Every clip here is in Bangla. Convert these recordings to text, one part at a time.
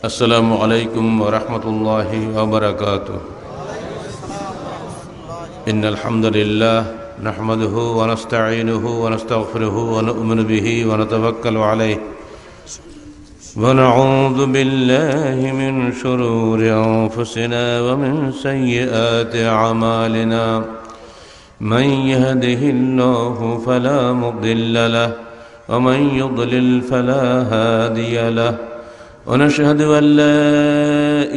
अस्सलामु अलैकुम व रहमतुल्लाहि व बरकातुहू। इन्नल हम्दुलिल्लाह नहमदुहु व नस्तईनुहु व नस्तगफिरुहु व नु'मिनु बिही व नतवक्कलु अलैहि व नऊज़ु बिल्लाहि मिन शुरूरि अंफुसिना व मिन सय्यिआति अमालिना। मन यहदिहिल्लाहु फला मुदिल्ल लहु व मन युद्लिल फला हादिय लहु। ونشهد أن لا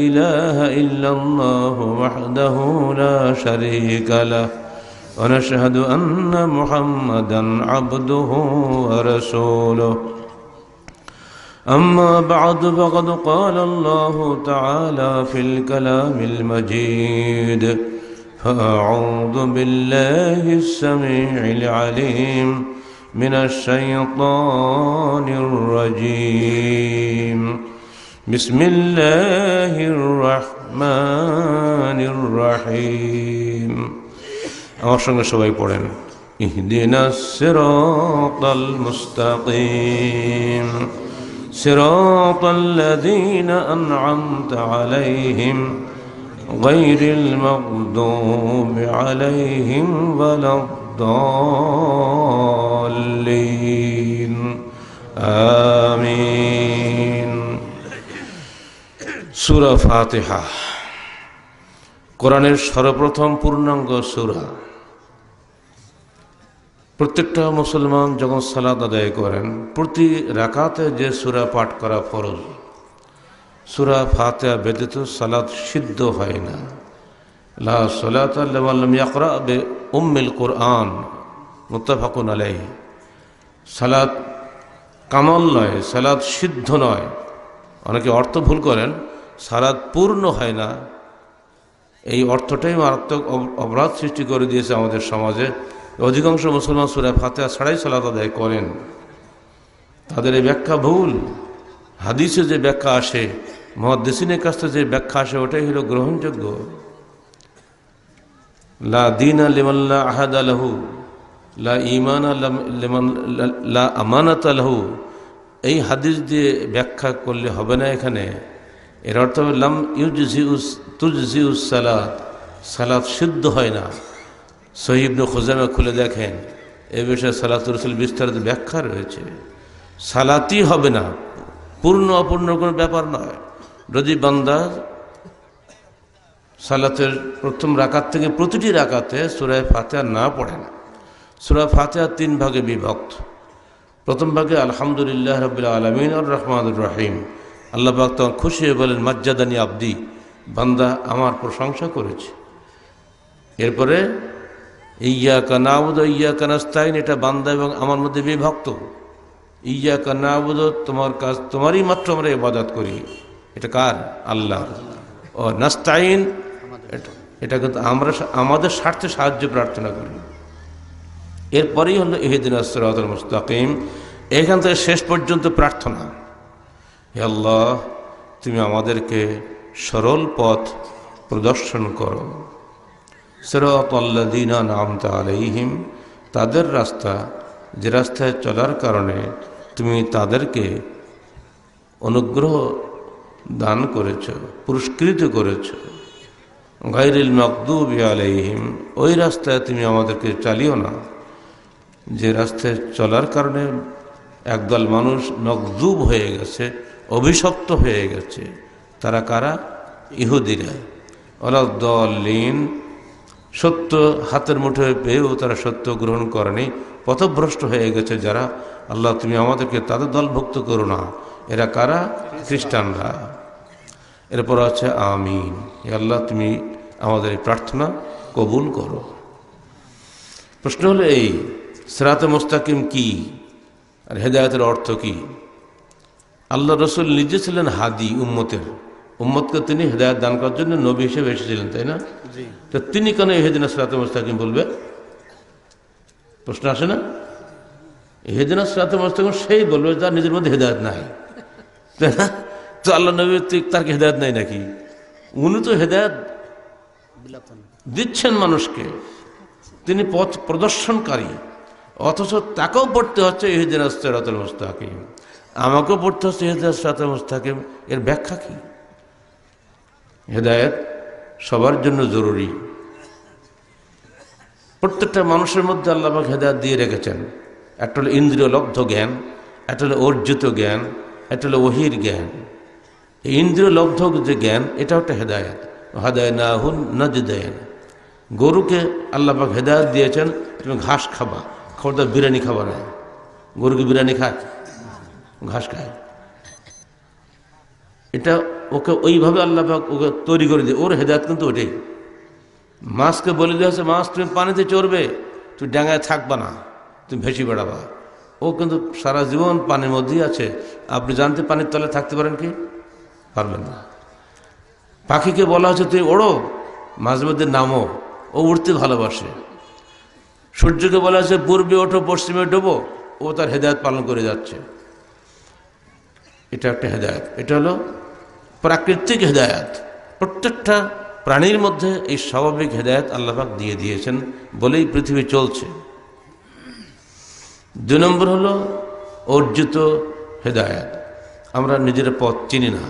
إله إلا الله وحده لا شريك له ونشهد أن محمدا عبده ورسوله. أما بعد فقد قال الله تعالى في الكلام المجيد: فأعوذ بالله السميع العليم من الشيطان الرجيم. بسم الله الرحمن الرحيم. আমার সঙ্গে সবাই পড়েন: ইহদিনাস সিরাতাল মুস্তাকিম সিরাতাল লাযীনা আন'আমতা আলাইহিম গায়রিল মাগদুবি আলাইহিম ওয়ালাদ-দাল্লিন। আমিন। সূরা ফাতিহা কোরআনের সর্বপ্রথম পূর্ণাঙ্গ সূরা। প্রত্যেকটা মুসলমান যখন সালাত আদায় করেন প্রতি রাকাতে যে সূরা পাঠ করা ফরজ। সূরা ফাতিহা ব্যতীত সালাত সিদ্ধ হয় না। লা সালাতা লিমান লাম ইয়াকরা বিউম্মিল কুরআন, মুত্তাফাকুন আলাইহি। সালাত কামাল নয়, সালাত সিদ্ধ নয়। অনেকে অর্থ ভুল করেন, সালাত পূর্ণ হয় না। এই অর্থটাই মারাত্মক অপরাধ সৃষ্টি করে দিয়েছে আমাদের সমাজে। অধিকাংশ মুসলমান সূরা ফাতিহা ছাড়াই সালাত আদায় করেন। তাদের এই ব্যাখ্যা ভুল। হাদিসে যে ব্যাখ্যা আসে, মুহাদ্দিসিনের কাছ থেকে যে ব্যাখ্যা আসে, ওটাই হলো গ্রহণযোগ্য। লা দীনা লিমান লা আহাদা লাহু, লা ঈমানা লিমান লা আমানাতা লাহু। এই হাদিস দিয়ে ব্যাখ্যা করলে হবে না। এখানে এর অর্থ লাম তুজজিউস সালাত, সালাত সিদ্ধ হয় না। সহিহ ইবনে খুজাইমা খুলে দেখেন, এ বিষয়ে সালাতুর রাসূল বিস্তারিত ব্যাখ্যা রয়েছে। সালাতই হবে না, পূর্ণ অপূর্ণ কোনো ব্যাপার নয়। যদি বান্দা সালাতের প্রথম রাকাত থেকে প্রতিটি রাকাতে সূরা ফাতিহা না পড়েন। সূরা ফাতিহা তিন ভাগে বিভক্ত। প্রথম ভাগে আলহামদুলিল্লাহ রাব্বিল আলামিন আর রহমানুর রহিম। আল্লাহ পাক তখন খুশি হয়ে বলেন, মাজ্জাদানি আবদি, বান্দা আমার প্রশংসা করেছে। এরপরে ইয়্যাকা না'বুদু ওয়া ইয়্যাকা নাস্তাইন, এটা বান্দা এবং আমার মধ্যে বিভক্ত। ইয়্যাকা না'বুদু, তোমার কাজ, তোমারই মাত্র আমরা ইবাদত করি। এটা কার? আল্লাহ। ও নাস্তাইন, এটা কিন্তু আমরা আমাদের স্বার্থে সাহায্য প্রার্থনা করি। এরপরেই হলো ইহদিনাস সিরাতাল মুস্তাকিম। এখান থেকে শেষ পর্যন্ত প্রার্থনা, হে আল্লাহ, তুমি আমাদেরকে সরল পথ প্রদর্শন করো। সিরাতাল লাযীনা আন'আমতা আলাইহিম, তাদের রাস্তা, যে রাস্তায় চলার কারণে তুমি তাদেরকে অনুগ্রহ দান করেছ, পুরস্কৃত করেছ। গায়রিল মাগদুবি আলাইহিম, ওই রাস্তায় তুমি আমাদেরকে চালিও না যে রাস্তায় চলার কারণে একদল মানুষ মগদুব হয়ে গেছে, অভিশপ্ত হয়ে গেছে। তারা কারা? ইহুদিরা। ওয়ালাদ-দাল্লিন, সত্য হাতের মুঠোয় পেয়েও তারা সত্য গ্রহণ করেনি, পথভ্রষ্ট হয়ে গেছে যারা। আল্লাহ, তুমি আমাদেরকে তাদের দলভুক্ত করো না। এরা কারা? খ্রিস্টানরা। এরপর আছে আমিন, হে আল্লাহ, তুমি আমাদের এই প্রার্থনা কবুল করো। প্রশ্ন হলো এই, সিরাতে মুস্তাকিম কি আর হেদায়েতের অর্থ কি? আল্লাহ রসুল নিজে ছিলেন হাদি, উম্মতকে তিনি হেদায়েত দান করার জন্য নবী হিসেবে এসেছিলেন, তাই না? তো তিনি কেন ইহদিনাস সিরাতাল মুস্তাকিম বলবে? প্রশ্ন আসে না? ইহদিনাস সিরাতাল মুস্তাকিম সেই বলবে যার নিজের মধ্যে হেদায়েত নাই, তাই না? তো আল্লাহ নবী তার কি হেদায়েত নাই নাকি? উনি তো হেদায়েত দিচ্ছেন মানুষকে, তিনি পথ প্রদর্শনকারী। অথচ তাকেও পড়তে হচ্ছে ইহদিনাস সিরাতাল মুস্তাকিম। আমাকেও পড়তে হচ্ছে ইহদিনাস সিরাতাল মুস্তাকিম। এর ব্যাখ্যা কি? হেদায়েত সবার জন্য জরুরি। প্রত্যেকটা মানুষের মধ্যে আল্লাহ পাক হেদায়েত দিয়ে রেখেছেন। একটা হলো ইন্দ্রিয় লব্ধ জ্ঞান, একটা হলো অর্জিত জ্ঞান, একটা হলো ওহির জ্ঞান। এই ইন্দ্রিয় লব্ধ যে জ্ঞান, এটা একটা হেদায়েত। হাদায়নাহুন নাজদাইন। গরুকে আল্লাহ পাক হেদায়েত দিয়েছেন, তুমি ঘাস খাবা, খবরদার বিরিয়ানি খাবা না। গরুকে বিরিয়ানি খায়? ঘাস খায়। এটা ওকে ওইভাবে আল্লাহ পাক ওকে তৈরি করে দিয়ে, ওর হেদায়েত কিন্তু ওটাই। মাছকে বলে দেওয়া হচ্ছে, মাছ তুমি পানিতে চড়বে, তুমি ডাঙায় থাকবা না, তুমি ভেসে বেড়াবা। ও কিন্তু সারা জীবন পানির মধ্যেই আছে। আপনি জানতে পানির তলে থাকতে পারেন কি? পারবেন না। পাখিকে বলা হচ্ছে তুমি ওড়ো, মাঝে মধ্যে নামো, ও উঠতে ভালোবাসে। সূর্যকে বলা হচ্ছে পূর্বে ওঠো পশ্চিমে ডোবো, ও তার হেদায়েত পালন করে যাচ্ছে। এটা একটা হেদায়েত। এটা হলো প্রাকৃতিক হেদায়েত। প্রত্যেকটা প্রাণীর মধ্যে এই স্বাভাবিক হেদায়েত আল্লাহ পাক দিয়ে দিয়েছেন বলেই পৃথিবী চলছে। 2 নম্বর হলো অর্জিত হেদায়েত। আমরা নিজের পথ চিনি না।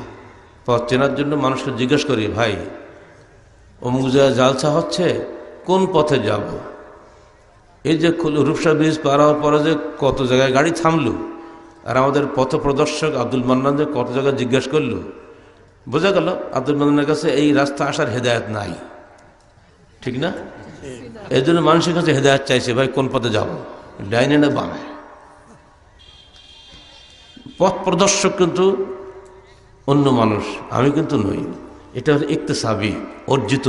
পথ চেনার জন্য মানুষকে জিজ্ঞেস করি, ভাই অমুক জায়গায় জালসা হচ্ছে, কোন পথে যাব? এই যে রূপসা ব্রিজ পার হওয়ার পরে যে কত জায়গায় গাড়ি থামলো, আর আমাদের পথ প্রদর্শক আব্দুল মান্নান যে কত জায়গায় জিজ্ঞেস করলো, বোঝা গেল আব্দুল মান্নানের কাছে এই রাস্তা আসার হেদায়েত নাই। ঠিক না? এই জন্য মানুষের কাছে হেদায়েত চাইছে, ভাই কোন পথে যাব, ডাইনে না বামে? পথ প্রদর্শক কিন্তু অন্য মানুষ, আমি কিন্তু নই। এটা হচ্ছে ইকতেসাবি, অর্জিত।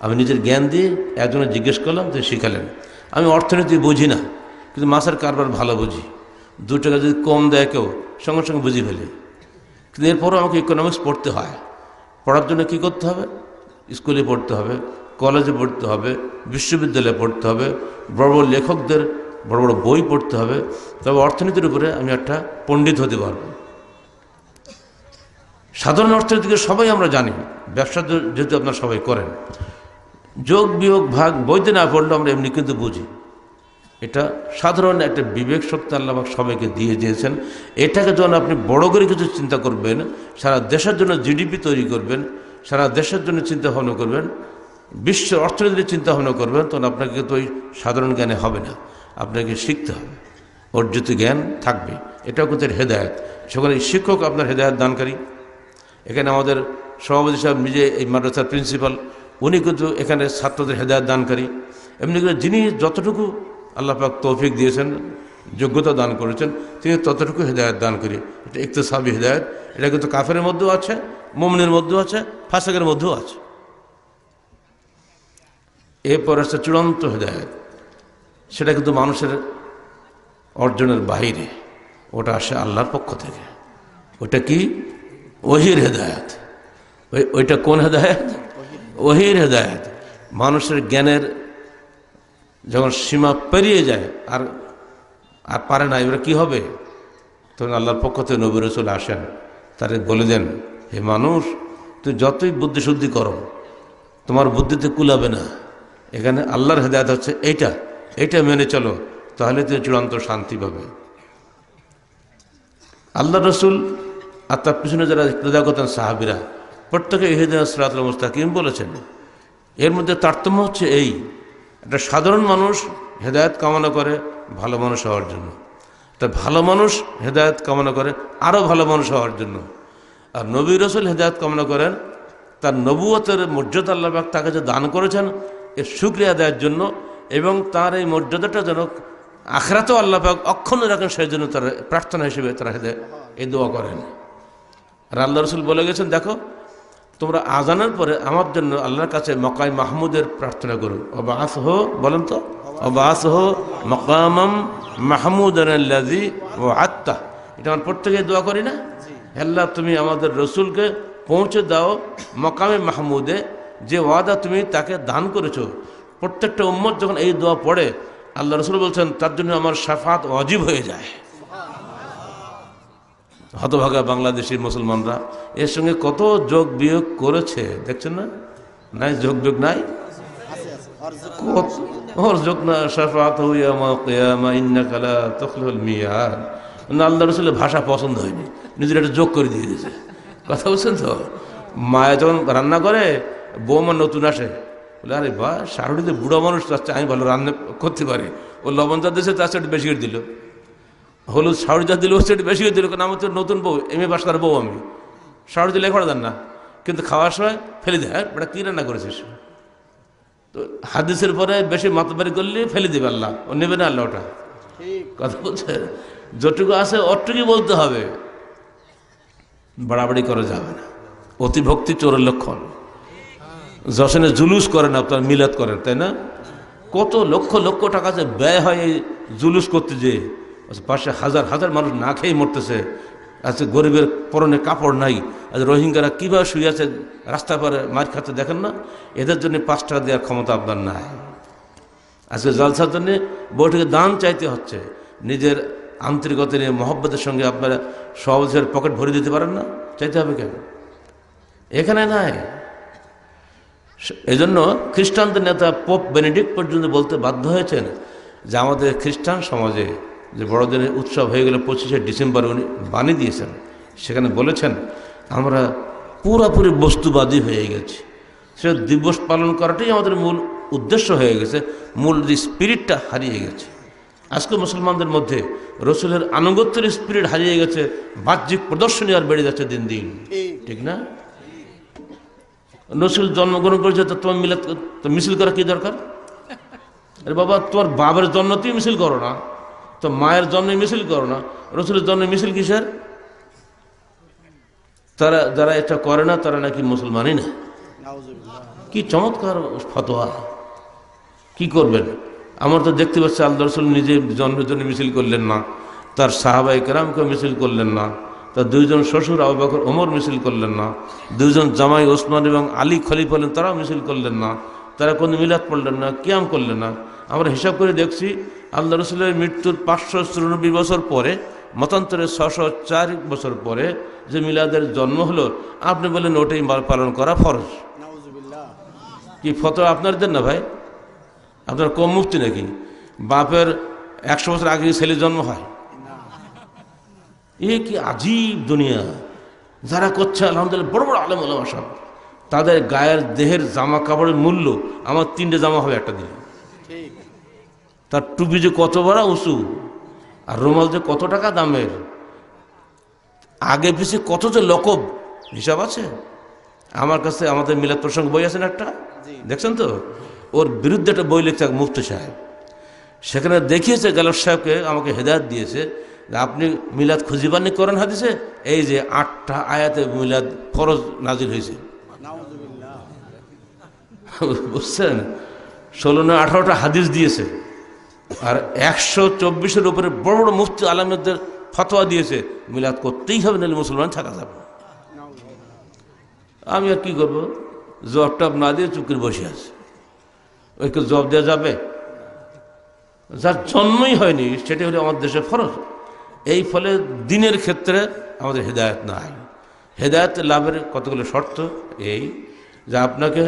আমি নিজের জ্ঞান দিয়ে একজনে জিজ্ঞেস করলাম, তো শিখালেন। আমি অর্থনীতি বুঝি না, কিন্তু মাছের কারবার ভালো বুঝি। 2 টাকা যদি কম দেয় কেউ, সঙ্গে সঙ্গে বুঝি ফেলি। কিন্তু এরপরও আমাকে ইকোনমিক্স পড়তে হয়। পড়ার জন্য কী করতে হবে? স্কুলে পড়তে হবে, কলেজে পড়তে হবে, বিশ্ববিদ্যালয়ে পড়তে হবে, বড় বড় লেখকদের বড় বড় বই পড়তে হবে। তবে অর্থনীতির উপরে আমি একটা পণ্ডিত হতে পারবো। সাধারণ অর্থনীতিকে সবাই আমরা জানি, ব্যবসা যেহেতু আপনারা সবাই করেন। যোগ বিয়োগ ভাগ বইতে না পড়লে আমরা এমনি কিন্তু বুঝি। এটা সাধারণ একটা বিবেক শক্তি আল্লাহ সবাইকে দিয়ে দিয়েছেন। এটাকে যখন আপনি বড় করে কিছু চিন্তা করবেন, সারা দেশের জন্য জিডিপি তৈরি করবেন, সারা দেশের জন্য চিন্তা ভাবনা করবেন, বিশ্বের অর্থনীতির চিন্তা ভাবনা করবেন, তখন আপনাকে তো ওই সাধারণ জ্ঞানে হবে না, আপনাকে শিখতে হবে, অর্জিত জ্ঞান থাকবে। এটাও কিন্তু হেদায়েত। সেখানে শিক্ষক আপনার হেদায়েত দানকারী। এখানে আমাদের সভাপতি সাহেব নিজে এই মাদ্রাসার প্রিন্সিপাল, উনি কিন্তু এখানে ছাত্রদের হেদায়েত দানকারী। এমনি করে যিনি যতটুকু আল্লাহ পাক তৌফিক দিয়েছেন, যোগ্যতা দান করেছেন, তিনি ততটুকু হেদায়েত দান করি। এটা ইকতেসাবি হেদায়েত। এটা কিন্তু কাফেরের মধ্যেও আছে, মুমিনের মধ্যেও আছে, ফাসিকের মধ্যেও আছে। এরপর আছে চূড়ান্ত হেদায়েত। সেটা কিন্তু মানুষের অর্জনের বাইরে, ওটা আসে আল্লাহর পক্ষ থেকে। ওটা কি? ওহির হেদায়েত। ওইটা কোন হেদায়েত? ওহির হেদায়েত। মানুষের জ্ঞানের যখন সীমা পেরিয়ে যায়, আর পারে না, এবার কী হবে? তখন আল্লাহর পক্ষ থেকে নবী রাসূল আসেন, তারে বলে দেন, হে মানুষ, তুই যতই বুদ্ধিশুদ্ধি করো, তোমার বুদ্ধিতে কুলাবে না। এখানে আল্লাহর হেদায়েত হচ্ছে এইটা মেনে চলো, তাহলে তুমি চূড়ান্ত শান্তি পাবে। আল্লাহ রসুল আর তার পিছনে যারা ইক্তেদা করতেন সাহাবিরা, প্রত্যেকে ইহদিনাস সিরাতাল মুস্তাকিম বলেছেন। এর মধ্যে তারতম্য হচ্ছে এই, একটা সাধারণ মানুষ হেদায়েত কামনা করে ভালো মানুষ হওয়ার জন্য, একটা ভালো মানুষ হেদায়েত কামনা করে আরও ভালো মানুষ হওয়ার জন্য। আর নবী রাসূল হেদায়েত কামনা করেন তার নবুয়তের মর্যাদা আল্লাহ পাক তাকে যে দান করেছেন এর শুকরিয়া দেওয়ার জন্য, এবং তার এই মর্যাদাটা যেন আখিরাতেও আল্লাহ পাক অক্ষুণ্ণ রাখেন, সেই জন্য তারা প্রার্থনা হিসেবে তারা এই দোয়া করেন। আর আল্লাহ রসুল বলে গেছেন, দেখো তোমরা আজানের পরে আমার জন্য আল্লাহর কাছে মকাম মাহমুদের প্রার্থনা করো। অবাস হো, বলেন তো, অবাস হো মকামাম মাহমুদাল্লাযী ওয়া'আদতা। এটা আমার প্রত্যেকে দোয়া করি না? আল্লাহ তুমি আমাদের রসুলকে পৌঁছে দাও মকামে মাহমুদে, যে ওয়াদা তুমি তাকে দান করেছো। প্রত্যেকটা উম্মত যখন এই দোয়া পড়ে, আল্লাহ রসুল বলছেন তার জন্য আমার শাফাত ওয়াজিব হয়ে যায়। হতভাগা বাংলাদেশি মুসলমানরা এর সঙ্গে কত যোগ বিয়োগ করেছে, দেখছেন না? নাই যোগ বিয়োগ নাই, ওর যোগ না। শাফাত হুয়া মা কিয়ামা ইন্নাকা লা তুখলিফুল মিয়াদ। না আল্লাহ রসুলের ভাষা পছন্দ হয়নি, নিজের একটা যোগ করে দিয়ে দিয়েছে। কথা বলছেন তো? মায়া যখন রান্না করে, বৌমা নতুন আসে, বলে আরে বা শাশুড়িতে বুড়ো মানুষ, চাচ্ছে আমি ভালো রান্না করতে পারি, ও লবণ যা দিয়েছে তার সেটা বেশি করে দিল, হলুদ শাড়ি যা দিল সেটা বেশি করে দিল, কারণ আমার তো নতুন বউ, এমএ পাস করার বউ আমি, শাড়ি দিলে করা দেন না, কিন্তু খাওয়ার সময় ফেলে দেয়, হ্যাঁ বেটা কী রান্না করেছিস। তো হাদিসের পরে বেশি মাতবারি করলে ফেলে দেবে আল্লাহ, ও নেবে না আল্লাহ ওটা। কথা বলছে, যতটুকু আছে অতটুকুই বলতে হবে, বাড়াবাড়ি করা যাবে না। অতিভক্তি চোরের লক্ষণ। যশনে জুলুস করেন, আপনার মিলাদ করেন, তাই না? কত লক্ষ লক্ষ টাকা যে ব্যয় হয় এই জুলুস করতে, যে পাশে হাজার হাজার মানুষ না খেয়ে মরতেছে, আজকে গরিবের পরনে কাপড় নাই, আজ রোহিঙ্গারা কীভাবে শুয়ে আছে রাস্তা পারে মার খাতে, দেখেন না? এদের জন্য 5 টাকা দেওয়ার ক্ষমতা আপনার নাই। আজকে জলসার জন্যে বইটিকে দান চাইতে হচ্ছে, নিজের আন্তরিকতা নিয়ে মহব্বতের সঙ্গে আপনারা সহজের পকেট ভরে দিতে পারেন না, চাইতে হবে কেন? এখানে নাই। এজন্য খ্রিস্টানদের নেতা পোপ বেনেডিক্ট পর্যন্ত বলতে বাধ্য হয়েছেন যে আমাদের খ্রিস্টান সমাজে যে বড়দিনের উৎসব হয়ে গেলে 25শে ডিসেম্বর উনি বাণী দিয়েছেন, সেখানে বলেছেন আমরা পুরোপুরি বস্তুবাদী হয়ে গেছি, সে দিবস পালন করাটাই আমাদের মূল উদ্দেশ্য হয়ে গেছে, মূল যে স্পিরিটটা হারিয়ে গেছে। আজকে মুসলমানদের মধ্যে রসুলের আনুগত্যের স্পিরিট হারিয়ে গেছে, বাহ্যিক প্রদর্শনী আর বেড়ে যাচ্ছে দিন দিন, ঠিক না? রসুল জন্মগ্রহণ করেছে, তো তোমার মিলাদ মিছিল করা কি দরকার? আরে বাবা, তোমার বাবার জন্মতেই মিছিল করো না, তো মায়ের জন্মে মিছিল করো না, রসুলের জন্মে মিছিল কিসের? তারা যারা এটা করে না তারা নাকি মুসলমানই না। কি চমৎকার ফতোয়া! কি করবেন? আমার তো দেখতে পাচ্ছি আল্লাহ রসুল নিজে জন্মের জন্য মিছিল করলেন না, তার সাহাবায়ে কেরামকে মিছিল করলেন না, তার 2 জন শ্বশুর আবু বকর ওমর মিছিল করলেন না, 2 জন জামাই ওসমান এবং আলী খলিফা হলেন, তারাও মিছিল করলেন না, তারা কোনো মিলাদ পড়লেন না, কিয়াম করলেন না। আমরা হিসাব করে দেখছি আল্লাহ রসুলের মৃত্যুর 594 বছর পরে, মতান্তরে 604 বছর পরে যে মিলাদের জন্ম হলো, আপনি বলেন ওটাই পালন করা ফরজ। কি ফতোয়া আপনার দেন না ভাই? আপনার কম মুফতি নাকি? বাপের 100 বছর আগে ছেলে জন্ম হয়? এ কি আজীব দুনিয়া! যারা করছে আলহামদুলিল্লাহ, বড় বড় আলেম ওলামা সব, তাদের গায়ের দেহের জামা কাপড়ের মূল্য আমার 3টে জামা হবে একটা দিলে। তার টুপি যে কত বড় উঁচু, আর রুমাল যে কত টাকা দামের, আগে পিছিয়ে কত যে লকব, হিসাব আছে। আমার কাছে আমাদের মিলাদ প্রসঙ্গ বই আছেন একটা, দেখছেন তো? ওর বিরুদ্ধে একটা বই লিখছে মুফতি সাহেব, সেখানে দেখিয়েছে গালব সাহেবকে, আমাকে হেদায়েত দিয়েছে যে আপনি মিলাদ খুঁজিবানি করেন হাদিসে, এই যে 8টা আয়াতে মিলাদ ফরজ নাজিল হয়েছে, বুঝছেন? 16 না 18টা হাদিস দিয়েছে, আর 124-এর উপরে বড় বড় মুফতি আলেমদের ফতোয়া দিয়েছে মিলাদ করতেই হবে, নাহলে মুসলমান থাকা যাবে। আমি আর কি করবো? জবাব টব না দিয়ে চুপ করে বসে আছে। ওইকে জবাব দেওয়া যাবে? যার জন্মই হয়নি সেটা হলো আমার দেশে ফরজ। এই ফলে দিনের ক্ষেত্রে আমাদের হেদায়েত নাই। হেদায়েত লাভের কতগুলো শর্ত, এই যে আপনাকে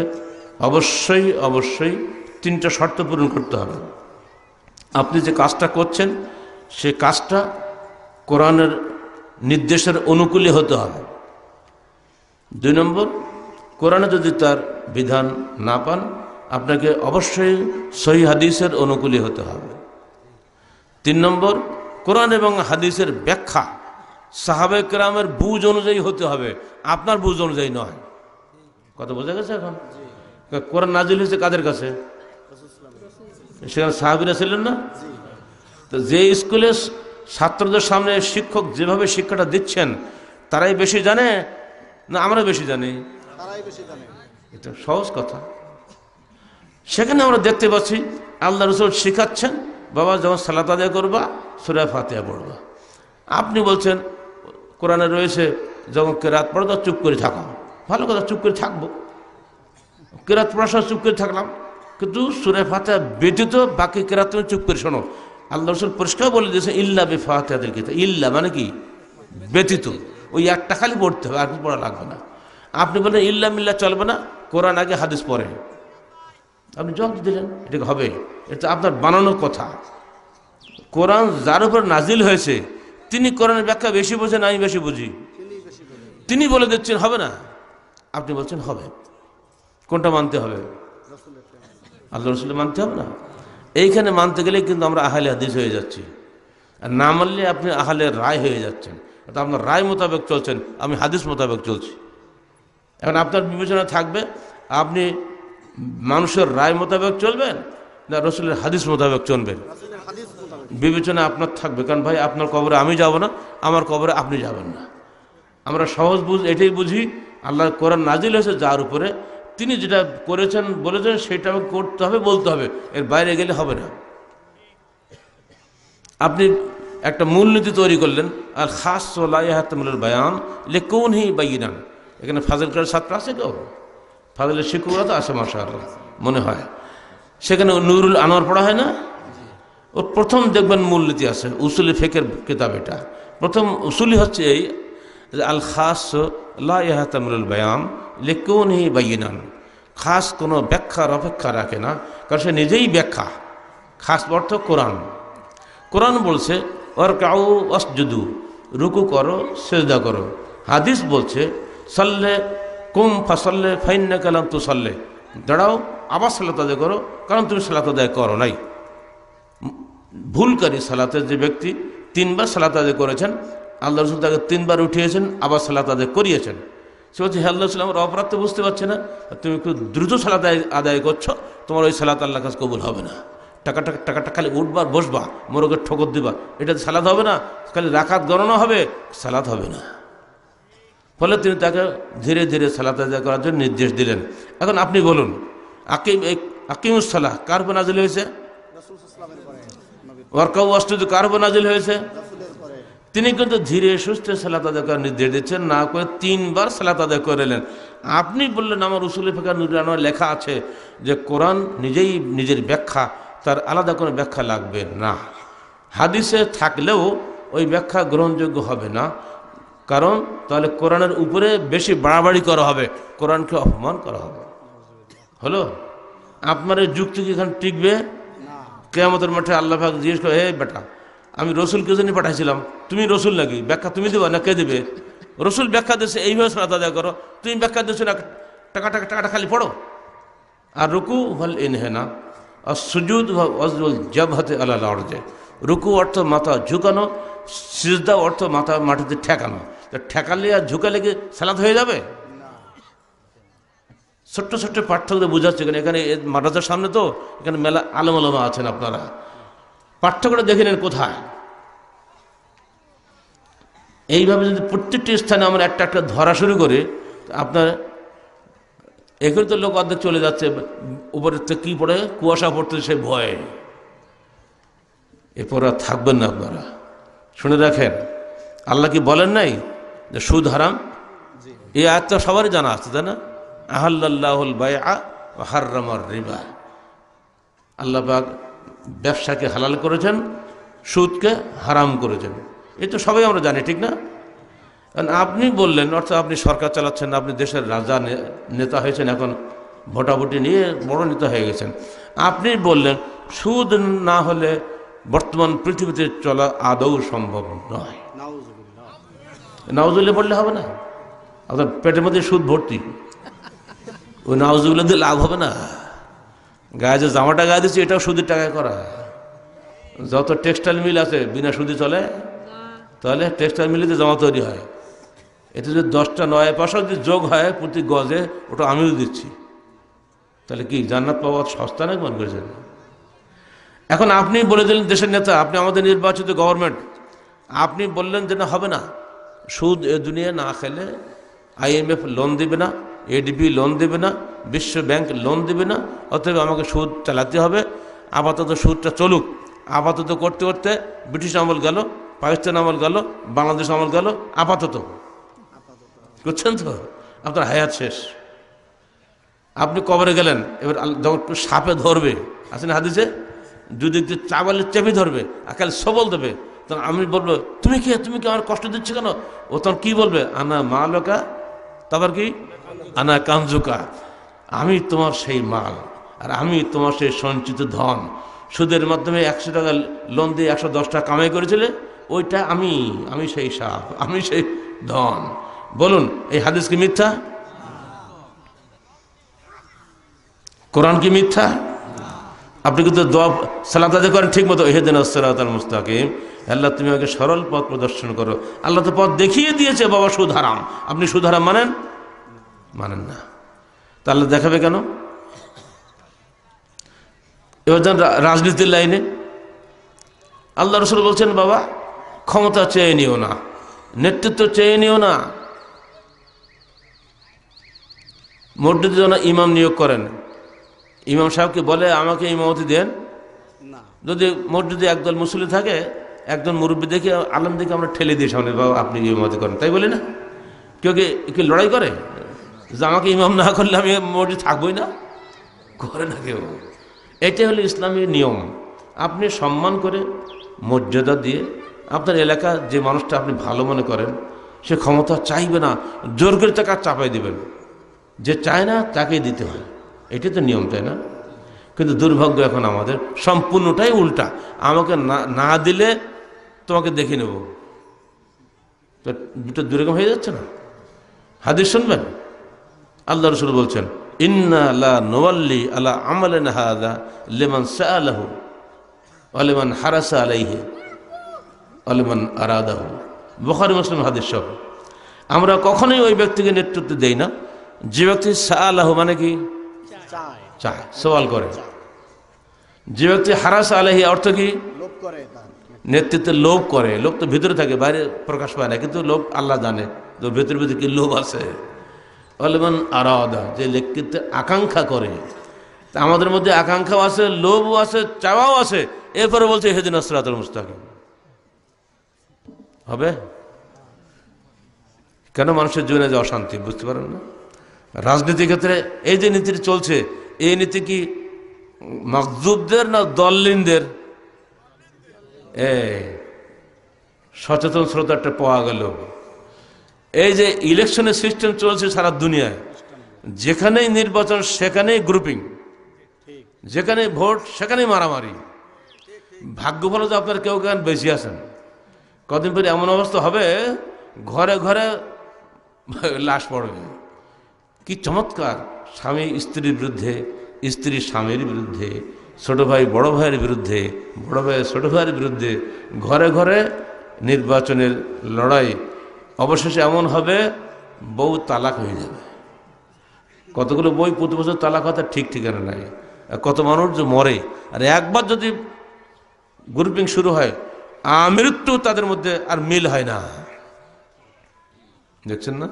অবশ্যই অবশ্যই 3টা শর্ত পূরণ করতে হবে। আপনি যে কাজটা করছেন সেই কাজটা কোরআনের নির্দেশের অনুকূলে হতে হবে। 2 নম্বর, কোরআনে যদি তার বিধান না পান, আপনাকে অবশ্যই সহিহ হাদিসের অনুকূলে হতে হবে। 3 নম্বর, কোরআন এবং হাদিসের ব্যাখ্যা সাহাবায়ে কেরামের বুঝ অনুযায়ী হতে হবে, আপনার বুঝ অনুযায়ী নয়। কথা বোঝা গেছে? এখন কোরআন নাজিল হয়েছে কাদের কাছে? সেখানে সাহাবীরা ছিলেন না? তো যে স্কুলে ছাত্রদের সামনে শিক্ষক যেভাবে শিক্ষাটা দিচ্ছেন, তারাই বেশি জানে না আমরা বেশি জানি? এটা সহজ কথা। সেখানে আমরা দেখতে পাচ্ছি আল্লাহ রসুল শিখাচ্ছেন, বাবা যখন সালাত আদায় করবা সূরা ফাতিহা পড়বা। আপনি বলছেন কোরআনে রয়েছে যখন কেরাত পড়ো তো চুপ করে থাকো। ভালো কথা, চুপ করে থাকবো, কেরাত পড়ার সময় চুপ করে থাকলাম, কিন্তু সূরা ফাতিহা ব্যতীত বাকি কেরাত তুমি চুপ করে শোনো। আল্লাহ রসুল পরিষ্কার বলে দিয়েছে ইল্লা বিফাতিহাতিল কিতাব। ইল্লা মানে কি? ব্যতীত। ওই একটা খালি পড়তে হবে, আর কিছু পড়া লাগবে না। আপনি বলেন ইল্লা মিল্লা চলবে না, কোরআন আগে হাদিস পড়ে, আপনি জবাব দিলেন, এটা হবে? এটা আপনার বানানোর কথা। কোরআন যার উপর নাজিল হয়েছে তিনি কোরআনের ব্যাখ্যা বেশি বোঝেন, আমি বেশি বুঝি, তিনি বলে দিচ্ছেন হবে না, আপনি বলছেন হবে। কোনটা মানতে হবে? আল্লাহ রসুলের মানতে হবে না? এইখানে মানতে গেলে কিন্তু আমরা আহলে হাদিস হয়ে যাচ্ছি, আর না মানলে আপনি আহলে রায় হয়ে যাচ্ছেন। অর্থাৎ আপনার রায় মোতাবেক চলছেন, আমি হাদিস মোতাবেক চলছি। এখন আপনার বিবেচনা থাকবে আপনি মানুষের রায় মোতাবেক চলবেন না রসুলের হাদিস মোতাবেক চলবেন, বিবেচনা আপনার থাকবে। কারণ ভাই আপনার কবরে আমি যাব না, আমার কবরে আপনি যাবেন না। আমরা সহজ এটাই বুঝি, আল্লাহর কোরআন নাজিল হয়েছে যার উপরে, তিনি যেটা করেছেন বলেছেন সেটা করতে হবে, বলতে হবে, এর বাইরে গেলে হবে না। আপনি একটা মূলনীতি তৈরি করলেন, আর খাস লাইহাতুল বায়ান লিকুনহি বাইনান। এখানে ফাজিল করার ছাত্র আছে কেউ? ফাজিলের শিক্ষকরা তো আছে মাশাআল্লাহ মনে হয়, সেখানে নুরুল আনোয়ার পড়া হয় না? ও প্রথম দেখবেন মূলনীতি আছে, উসুলি ফিকহের কিতাব। এটা প্রথম উসুলি হচ্ছে এই আল খাস লাইহাতুল বায়ান লিকুনহি বাইনান। খাস কোনো ব্যাখ্যার অপেক্ষা রাখে না, কারণ সে নিজেই ব্যাখ্যা। খাস অর্থ কোরআন। কোরআন বলছে ওয়ারকাউ ওয়াসজুদু, রুকু করো সেজদা করো। হাদিস বলছে সাল্লে কুম ফাসাল্লে ফাইন্নাকা লাম তুসাল্লে, দাঁড়াও আবার সালাত আদায় করো, কারণ তুমি সালাত আদায় করো নাই। ভুলকারী সালাতের যে ব্যক্তি 3 বার সালাত আদায় করেছেন, আল্লাহ রসুল তাকে 3 বার উঠিয়েছেন, আবার সালাত আদায় করিয়েছেন। সে বলছে হে আল্লাহ রসুল, আমার অপরাধ তো বুঝতে পারছে না, তুমি একটু দ্রুত সালাত আদায় করছো, তোমার ওই সালাত আল্লাহ কাছে কবুল হবে না। টাকাটা খালি উঠবার বসবা, মোরগের ঠোকর দিবা, এটা সালাত হবে না। খালি রাকাত গণনা হবে, সালাত হবে না। ফলে তিনি তাকে ধীরে ধীরে সালাত আদায় করার জন্য নির্দেশ দিলেন। এখন আপনি বলুন, আকিমুস সালাহ কার উপর নাজিল হয়েছে? ওয়ারকাউ ওয়াসজুদু কার উপর নাজিল হয়েছে? তিনি কিন্তু ধীরে সুস্থে সালাত আদায় করার নির্দেশ দিচ্ছেন, না করে 3 বার সালাত আদায় করে এলেন। আপনি বললেন আমার উসুল ফিকহ নুরুল আনোয়ার লেখা আছে যে কোরআন নিজেই নিজের ব্যাখ্যা, তার আলাদা কোনো ব্যাখ্যা লাগবে না। হাদিসে থাকলেও ওই ব্যাখ্যা গ্রহণযোগ্য হবে না, কারণ তাহলে কোরআনের উপরে বেশি বাড়াবাড়ি করা হবে, কোরআনকে অপমান করা হবে। হলো আপনার এই যুক্তি কি এখানে টিকবে? কিয়ামতের মাঠে আল্লাহ পাক জিজ্ঞেস করে, হে বেটা আমি রসুলকে জন্য পাঠাইছিলাম, তুমি রসুল নাকি? ব্যাখ্যা তুমি দেবা না কে দেবে? রসুল ব্যাখ্যা দিয়েছে এইভাবে সালাত আদায় করো, তুমি ব্যাখ্যা দিয়েছো না টাকাটা খালি পড়ো। আর রুকু হল ইনহেনা আর সুজুদ ওয়াজুল জাবহাতে আলাল আরজে, রুকু অর্থ মাথা ঝুঁকানো, সিজদা অর্থ মাথা মাটিতে ঠেকানো। ঠেকালে আর ঝুঁকালে কি সালাত হয়ে যাবে? ছোট্ট ছোট্ট পার্থক্য বোঝাচ্ছে। এখানে মাদ্রাসার সামনে তো এখানে মেলা আলেম ওলামা আছেন, আপনারা পার্থক্যটা দেখে নেন কোথায়। এইভাবে যদি প্রত্যেকটি স্থানে আমরা একটা একটা ধরা শুরু করি, আপনার এখানে তো লোক অর্ধেক চলে যাচ্ছে, উপরের থেকে কী পড়ে কুয়াশা পড়তে সে ভয়ে, এরপর আর থাকবেন না। আপনারা শুনে রাখেন, আল্লাহ কি বলেন নাই যে সুদ হারাম? এই আয়াতটা সবারই জানা আছে, তাই না? আহাল্লাল্লাহুল বাইআ ওয়া হাররামার রিবা, আল্লাহ পাক ব্যবসাকে হালাল করেছেন, সুদকে হারাম করেছেন। এই তো সবাই আমরা জানি, ঠিক না? কারণ আপনি বললেন, অর্থাৎ আপনি সরকার চালাচ্ছেন, আপনি দেশের রাজা নেতা হয়েছেন, এখন ভোটাভুটি নিয়ে বড় নেতা হয়ে গেছেন। আপনি বললেন সুদ না হলে বর্তমান পৃথিবীতে চলা আদৌ সম্ভব নয়। নাউজুবিল্লাহ বললে হবে না? আপনার পেটের মধ্যে সুদ ভর্তি, ওই নাউজুবিল্লাহ দিয়ে লাভ হবে না। গায়ে যে জামাটা গায়ে দিচ্ছে এটাও সুদের টাকায় করা। যত টেক্সটাইল মিল আছে বিনা সুদে চলে? তাহলে টেক্সটাইল মিলে যে জামা তৈরি হয়, এতে যদি 10টা 9 পয়সা যদি যোগ হয় প্রতি গজে, ওটা আমিও দিচ্ছি, তাহলে কি জান্নাত পাওয়া সস্তা নাকি মনে করেছেন? এখন আপনি বলে দিলেন দেশের নেতা, আপনি আমাদের নির্বাচিত গভর্নমেন্ট, আপনি বললেন যে না হবে না, সুদ এ দুনিয়া না খেলে IMF লোন দেবে না, ADB লোন দেবে না, বিশ্ব ব্যাংক লোন দেবে না, অতএব আমাকে সুদ চালাতে হবে। আপাতত সুদটা চলুক। আপাতত করতে করতে ব্রিটিশ আমল গেল, পাকিস্তান আমল গেল, বাংলাদেশ আমল গেল, আপাতত করছেন তো, আপনার হায়াত শেষ। আপনি কবরে গেলেন, এবার যখন সাপে ধরবে, আসেন হাদিসে, যদি চাবালের চেপে ধরবে আর খালি সবল দেবে, তখন আমি বলবো তুমি কি আমার কষ্ট দিচ্ছ কেন? ও তখন কি বলবে? আনা মালকা, তারপর কি আনা কানজুকা, আমি তোমার সেই মাল আর আমি তোমার সেই সঞ্চিত ধন। সুদের মাধ্যমে 100 টাকা লোন দিয়ে 110 টাকা কামাই করেছিলে, ওইটা আমি, আমি সেই সাপ, আমি সেই ধন। বলুন এই হাদিস কি মিথ্যা? কোরআন কি মিথ্যা? আপনি কিন্তু দোয়া সালাত আদায় করেন ঠিক মতো, ইহদিনাস সিরাতাল মুস্তাকিম, আল্লাহ তুমি আমাকে সরল পথ প্রদর্শন করো। আল্লাহ তো পথ দেখিয়ে দিয়েছে, বাবা সুদ হারাম, আপনি সুদ হারাম মানেন? মানেন না, তা আল্লাহ দেখাবে কেন? এবার যান রাজনীতির লাইনে, আল্লাহ রসুল বলছেন বাবা ক্ষমতা চেয়ে নিও না, নেতৃত্ব চেয়ে নিও না। মসজিদে যেন ইমাম নিয়োগ করেন, ইমাম সাহেবকে বলে আমাকে ইমামতি দেন। যদি মসজিদে একদল মুসল্লি থাকে, একজন মুরব্বী দেখে আলম দেখে আমরা ঠেলে দিই সামনে, বাবা আপনি ইমামতি করেন, তাই বলি না? কেউ কি লড়াই করে যে আমাকে ইমাম না করলে আমি মসজিদ থাকবোই না? করে না কেউ। এটাই হলো ইসলামের নিয়ম। আপনি সম্মান করে মর্যাদা দিয়ে আপনার এলাকা যে মানুষটা আপনি ভালো মনে করেন, সে ক্ষমতা চাইবে না, জোর করে তাকে চাপাই দেবেন। যে চায় না তাকেই দিতে হয়, এটাই তো নিয়ম, তাই না? কিন্তু দুর্ভাগ্য এখন আমাদের সম্পূর্ণটাই উল্টা। আমাকে না দিলে তোমাকে দেখে নেব, দুটো দুরকম হয়ে যাচ্ছে না। হাদিস শুনবেন, আল্লাহ রাসূল বলছেন ইন্না লা নুওয়াল্লি আলা আমালিন হাযা লিমান সাআলাহু ওয়া লিমান হারাসা আলাইহি ওয়া লিমান আরাদাহু। বুখারী মুসলিম হাদিস সব। আমরা কখনোই ওই ব্যক্তিকে নেতৃত্ব দেই না যে ব্যক্তি সাআলাহু মানে কি চায়, সওয়াল করে। যে ব্যক্তি হারাসা আলাইহি অর্থ কি? লোভ করে, নেতৃত্বে লোভ করে। লোভ তো ভিতরে থাকে, বাইরে প্রকাশ পায় না, কিন্তু লোভ আল্লাহ জানে তো ভিতরে ভিতরে কি লোভ আছে। অলমান আরাদা, যে নেতৃত্বে আকাঙ্ক্ষা করে। তা আমাদের মধ্যে আকাঙ্ক্ষাও আছে, লোভও আছে, চাওয়াও আছে, এরপরে বলছে ইহদিনাস সিরাতাল মুস্তাকিম। হবে কেন? মানুষের জীবনে যে অশান্তি, বুঝতে পারেন না? রাজনীতির ক্ষেত্রে এই যে নীতি চলছে, এই নীতি কি মাকজুবদের না দল্লিনদের? সচেতন শ্রোতাটা পাওয়া গেল। এই যে ইলেকশনের সিস্টেম চলছে সারা দুনিয়ায়, যেখানেই নির্বাচন সেখানেই গ্রুপিং, যেখানেই ভোট সেখানেই মারামারি। ভাগ্য ভালো যে আপনার কেউ কেউ বেশি আছেন, কদিন পরে এমন অবস্থা হবে ঘরে ঘরে লাশ পড়বে। কি চমৎকার! স্বামী স্ত্রীর বিরুদ্ধে, স্ত্রী স্বামীর বিরুদ্ধে, ছোট ভাই বড় ভাইয়ের বিরুদ্ধে, বড় ভাই ছোট ভাইয়ের বিরুদ্ধে, ঘরে ঘরে নির্বাচনের লড়াই। অবশেষে এমন হবে বউ তালাক হয়ে যাবে। কতগুলো বই প্রতি বছর তালাক হতে ঠিক ঠিকানা নাই। কত মানুষ যে মরে। আর একবার যদি গ্রুপিং শুরু হয়, মৃত্যু তাদের মধ্যে আর মিল হয় না। দেখছেন না?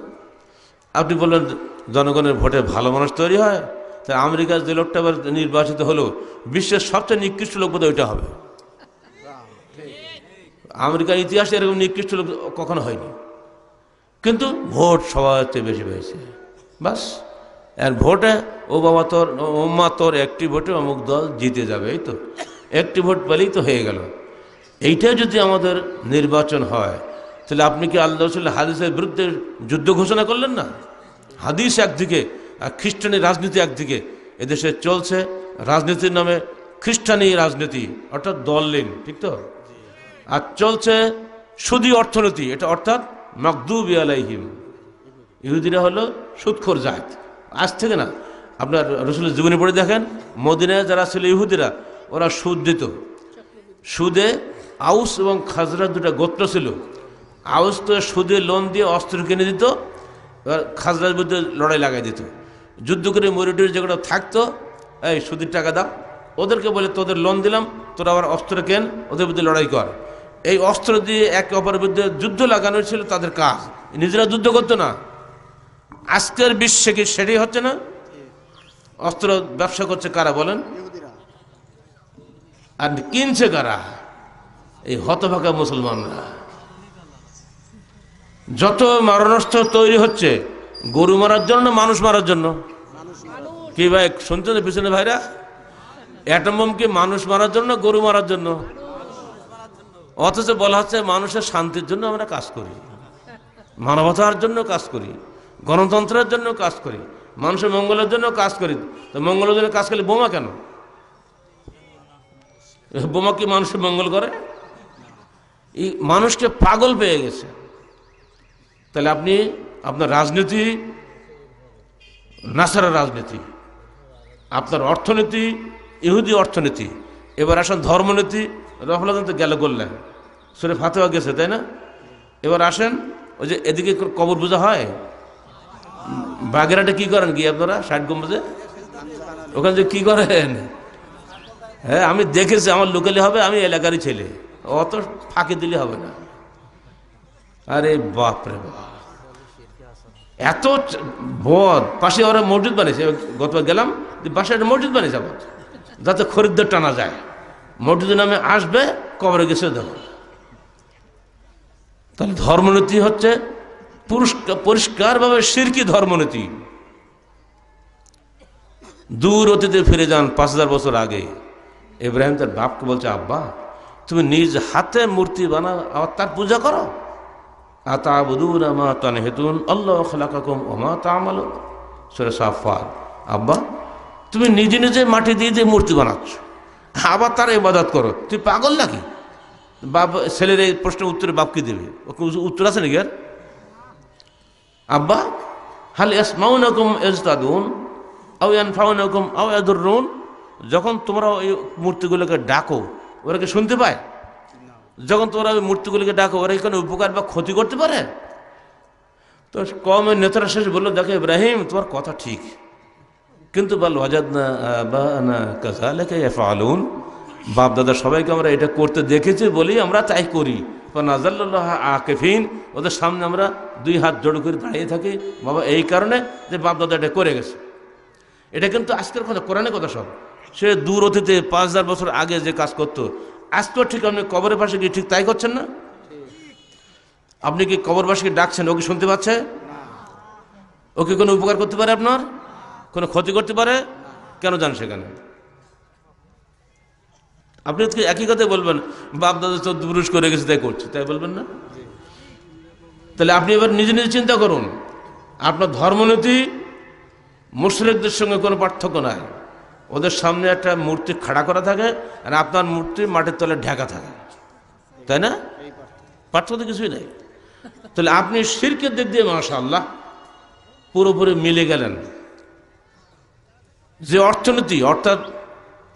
আপনি বললেন জনগণের ভোটে ভালো মানুষ তৈরি হয়, তাই আমেরিকার যে লোকটা এবার নির্বাচিত হলো, বিশ্বের সবচেয়ে নিকৃষ্ট লোক বোধহয় ওইটা হবে। আমেরিকার ইতিহাসে এরকম নিকৃষ্ট লোক কখনো হয়নি, কিন্তু ভোট সবার চেয়ে বেশি পেয়েছে। বাস, আর ভোটে ও বাবা তোর ওম্মা তোর একটি ভোটে অমুক দল জিতে যাবে, এই তো একটি ভোট পেলেই তো হয়ে গেল। এইটাই যদি আমাদের নির্বাচন হয়, তাহলে আপনি কি আল্লাহ রাসূলের হাদিসের বিরুদ্ধে যুদ্ধ ঘোষণা করলেন না? হাদিস একদিকে আর খ্রিস্টানি রাজনীতি একদিকে। এদেশে চলছে রাজনীতির নামে খ্রিস্টানি রাজনীতি, অর্থাৎ দললিন, ঠিক তো? আর চলছে সুদী অর্থনীতি, এটা অর্থাৎ মাগদুবি আলাইহিম। ইহুদিরা হলো সুদখোর জাত। আজ থেকে না, আপনার রাসূলের জীবনী পড়ে দেখেন, মদিনায় যারা ছিল ইহুদিরা, ওরা সুদ দিত। সুদে আউস এবং খাজরাজ দুটা গোত্র ছিল। আউস তো সুদে লোন দিয়ে অস্ত্র কিনে দিত, খাজরাজ বিরুদ্ধে লড়াই লাগাই দিত। যুদ্ধ করে মরিটুরি যেগুলো থাকতো, এই সুদের টাকা দাও, ওদেরকে বলে তোদের লোন দিলাম, তোরা আবার অস্ত্র কেন, ওদের বিরুদ্ধে লড়াই কর। এই অস্ত্র দিয়ে একে অপরের বিরুদ্ধে যুদ্ধ লাগানো ছিল তাদের কাজ, নিজেরা যুদ্ধ করতো না। আজকের বিশ্বে কি সেটাই হচ্ছে না? অস্ত্র ব্যবসা করছে কারা বলেন? আর কিনছে কারা? এই হতভাগা মুসলমানরা। যত মারণাস্ত্র তৈরি হচ্ছে, গরু মারার জন্য না মানুষ মারার জন্য? কি ভাই শুনছেন পিছনে ভাইরা? অ্যাটম বোম কি মানুষ মারার জন্য, গরু মারার জন্য? অথচ বলা হচ্ছে মানুষের শান্তির জন্য আমরা কাজ করি, মানবতার জন্য কাজ করি, গণতন্ত্রের জন্য কাজ করি, মানুষের মঙ্গলের জন্য কাজ করি। তো মঙ্গলের জন্য কাজ করলে বোমা কেন? বোমা কি মানুষের মঙ্গল করে? এই মানুষকে পাগল পেয়ে গেছে। তাহলে আপনি আপনার রাজনীতি নাসারা রাজনীতি, আপনার অর্থনীতি ইহুদি অর্থনীতি, এবার আসেন ধর্মনীতি। রহমান তো গেল করলেন, সূরা ফাতিহা গেছে, তাই না? এবার আসেন ওই যে এদিকে কবর পূজা হয়, বাগেরহাটে কি করেন গিয়ে আপনারা 60 গম্বুজে ওখানে যে কি করেন? হ্যাঁ, আমি দেখেছি, আমার লোকালি হবে, আমি এলাকারই ছেলে, অত ফাঁকি দিলে হবে না। আরে বাপরে বাপ, এত বদ। পাশে ওরা মসজিদ বানিয়েছে, গতবার গেলাম, বাসায় একটা মসজিদ বানিয়েছে আবার, যাতে খরিদ্দার টানা যায়। মসজিদের নামে আসবে, কবরে গেছে দেবো। তাহলে ধর্মনীতি হচ্ছে পরিষ্কারভাবে শিরকি ধর্মনীতি। দূর অতীতে ফিরে যান 5000 বছর আগে। ইব্রাহিম তার বাপকে বলছে, আব্বা তুমি নিজ হাতে মূর্তি বানাও আর তার পূজা করো। আতাবুদুনা মা তানহিতুন আল্লাহু খালাকাকুম ওয়া মা তা'মালুন, সূরা সাফফাত। আব্বা তুমি নিজে নিজে মাটি দিয়ে দিয়ে মূর্তি বানাচ্ছ, আবার তার ইবাদত করো, তুই পাগল নাকি? বাপ ছেলের এই প্রশ্নের উত্তরে বাপকে দেবে, ওকে উত্তর আছে নাকি? আর আব্বা হাল ইয়াসমাউনাকুম ইজতাদুন আও ইয়ানফাউনাকুম আও ইয়াদুররুন, যখন তোমরা ওই মূর্তিগুলোকে ডাকো ওরা কি শুনতে পায়? যখন তোমরা ওই মূর্তিগুলিকে ডাকো ওরা কি কোনো উপকার বা ক্ষতি করতে পারে? তো কওমের নেতারা শেষ বললো, দেখো ইব্রাহিম তোমার কথা ঠিক, কিন্তু বল ওয়াজাদনা আবানা কাযালিকা ইয়াফআলুন, বাপ দাদা সবাইকে আমরা এটা করতে দেখেছি বলেই আমরা তাই করি। ফানাযাল্লাল্লাহু আকিফিন, ওদের সামনে আমরা 2 হাত জোড় করে দাঁড়িয়ে থাকি, বাবা এই কারণে যে বাপ দাদা এটা করে গেছে। এটা কিন্তু আজকের কথা, কোরআনের কথা সব। সে দূর অতীতে 5000 বছর আগে যে কাজ করতো, আজকেও ঠিক আপনি কবরের পাশে গিয়ে ঠিক তাই করছেন না? আপনি কি কবরবাসীকে ডাকছেন, ও কি শুনতে পাচ্ছে? ও কি কোনো উপকার করতে পারে, আপনার কোনো ক্ষতি করতে পারে? কেন যান সেখানে? আপনি একই কথাই বলবেন, বাপ দাদা তো পুরুষ করে গেছে তাই করছে, তাই বলবেন না? তাহলে আপনি এবার নিজে নিজে চিন্তা করুন, আপনার ধর্মনীতি মুশরিকদের সঙ্গে কোনো পার্থক্য নাই। ওদের সামনে একটা মূর্তি খাড়া করা থাকে আর আপনার মূর্তি মাটির তলে ঢাকা থাকে, তাই না? পার্থক্য তো কিছুই নাই। তাহলে আপনি শিরকের দিক দিয়ে মাশাআল্লাহ পুরোপুরি মিলে গেলেন। যে অর্থনীতি, অর্থাৎ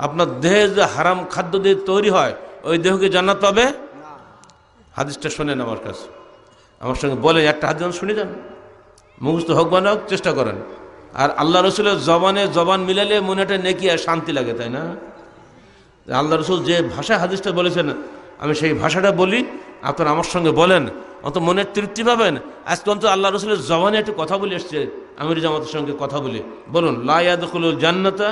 আপনার দেহে যে হারাম খাদ্য দিয়ে তৈরি হয়, ওই দেহ কি জান্নাত পাবে? হাদিসটা শোনেন আমার কাছে, আমার সঙ্গে বলে একটা হাদিস শুনে যান, মুখস্থ হোক বা না হোক চেষ্টা করেন। আর আল্লাহ রসুলের জবান মিলালে মনে একটা নেকি আর শান্তি লাগে, তাই না? আল্লাহ রসুল যে ভাষায় হাদিসটা বলেছেন আমি সেই ভাষাটা বলি, আপনারা আমার সঙ্গে বলেন, অত মনের তৃপ্তি পাবেন। আজকে অন্তত আল্লাহ রসুলের জবানে একটু কথা বলে এসছে, আমির জামাতের সঙ্গে কথা বলি। বলুন, লা ইয়াদখুলুল জান্নাতা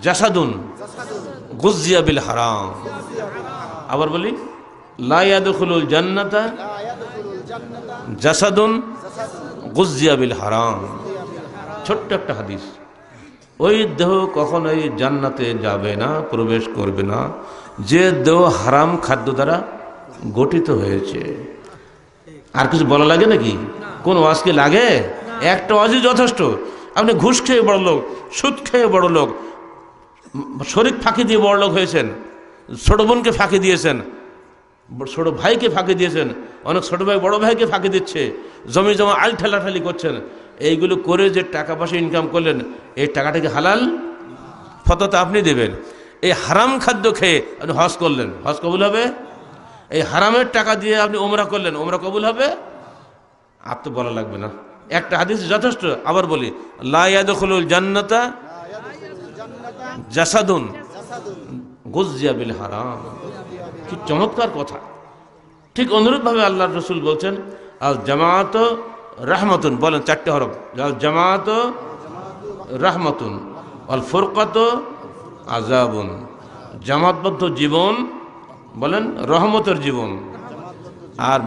জাসাদুন গুযজিয়া বিল হারাম। আবার বলি, লা ইয়াদখুলুল জান্নাতা জাসাদুন গুযজিয়া বিল হারাম। ছোট্ট একটা হাদিস। ওই দেহ কখনোই জান্নাতে যাবে না, প্রবেশ করবে না যে দেহ হারাম খাদ্য দ্বারা গঠিত হয়েছে। আর কিছু বলা লাগে নাকি? কোন ওয়াজ কি লাগে? একটা ওয়াজই যথেষ্ট। আপনি ঘুষ খেয়ে বড় লোক, সুদ খেয়ে বড় লোক, শরীক ফাঁকি দিয়ে বড় লোক হয়েছেন, ছোট বোনকে ফাঁকি দিয়েছেন, ছোট ভাইকে ফাঁকি দিয়েছেন, অনেক ছোট ভাই বড় ভাইকে ফাঁকি দিচ্ছে, জমি জমা আল ঠেলাঠালি করছেন। এইগুলো করে যে টাকা পয়সা ইনকাম করলেন, এই টাকাটাকে হালাল ফতোয়া আপনি দেবেন। এই হারাম খাদ্য খেয়ে আপনি হজ করলেন, হজ কবুল হবে? এই হারামের টাকা দিয়ে আপনি ওমরা করলেন, ওমরা কবুল হবে? আর তো বলা লাগবে না, একটা হাদিস যথেষ্ট। আবার বলি, লা ইয়াদখুলুল জান্নাতা জাসাদুন গুযজিয়া বিল হারাম। কি চমৎকার কথা! ঠিক অনুরূপভাবে আল্লাহর রাসূল বলছেন, আল জামাআত রাহমাতুন, বলেন 4টে হরফ, আল জামাআত রাহমাতুন আল ফুরকাত আযাবুন। জামাতবদ্ধ জীবন বলেন রহমতের জীবন, আর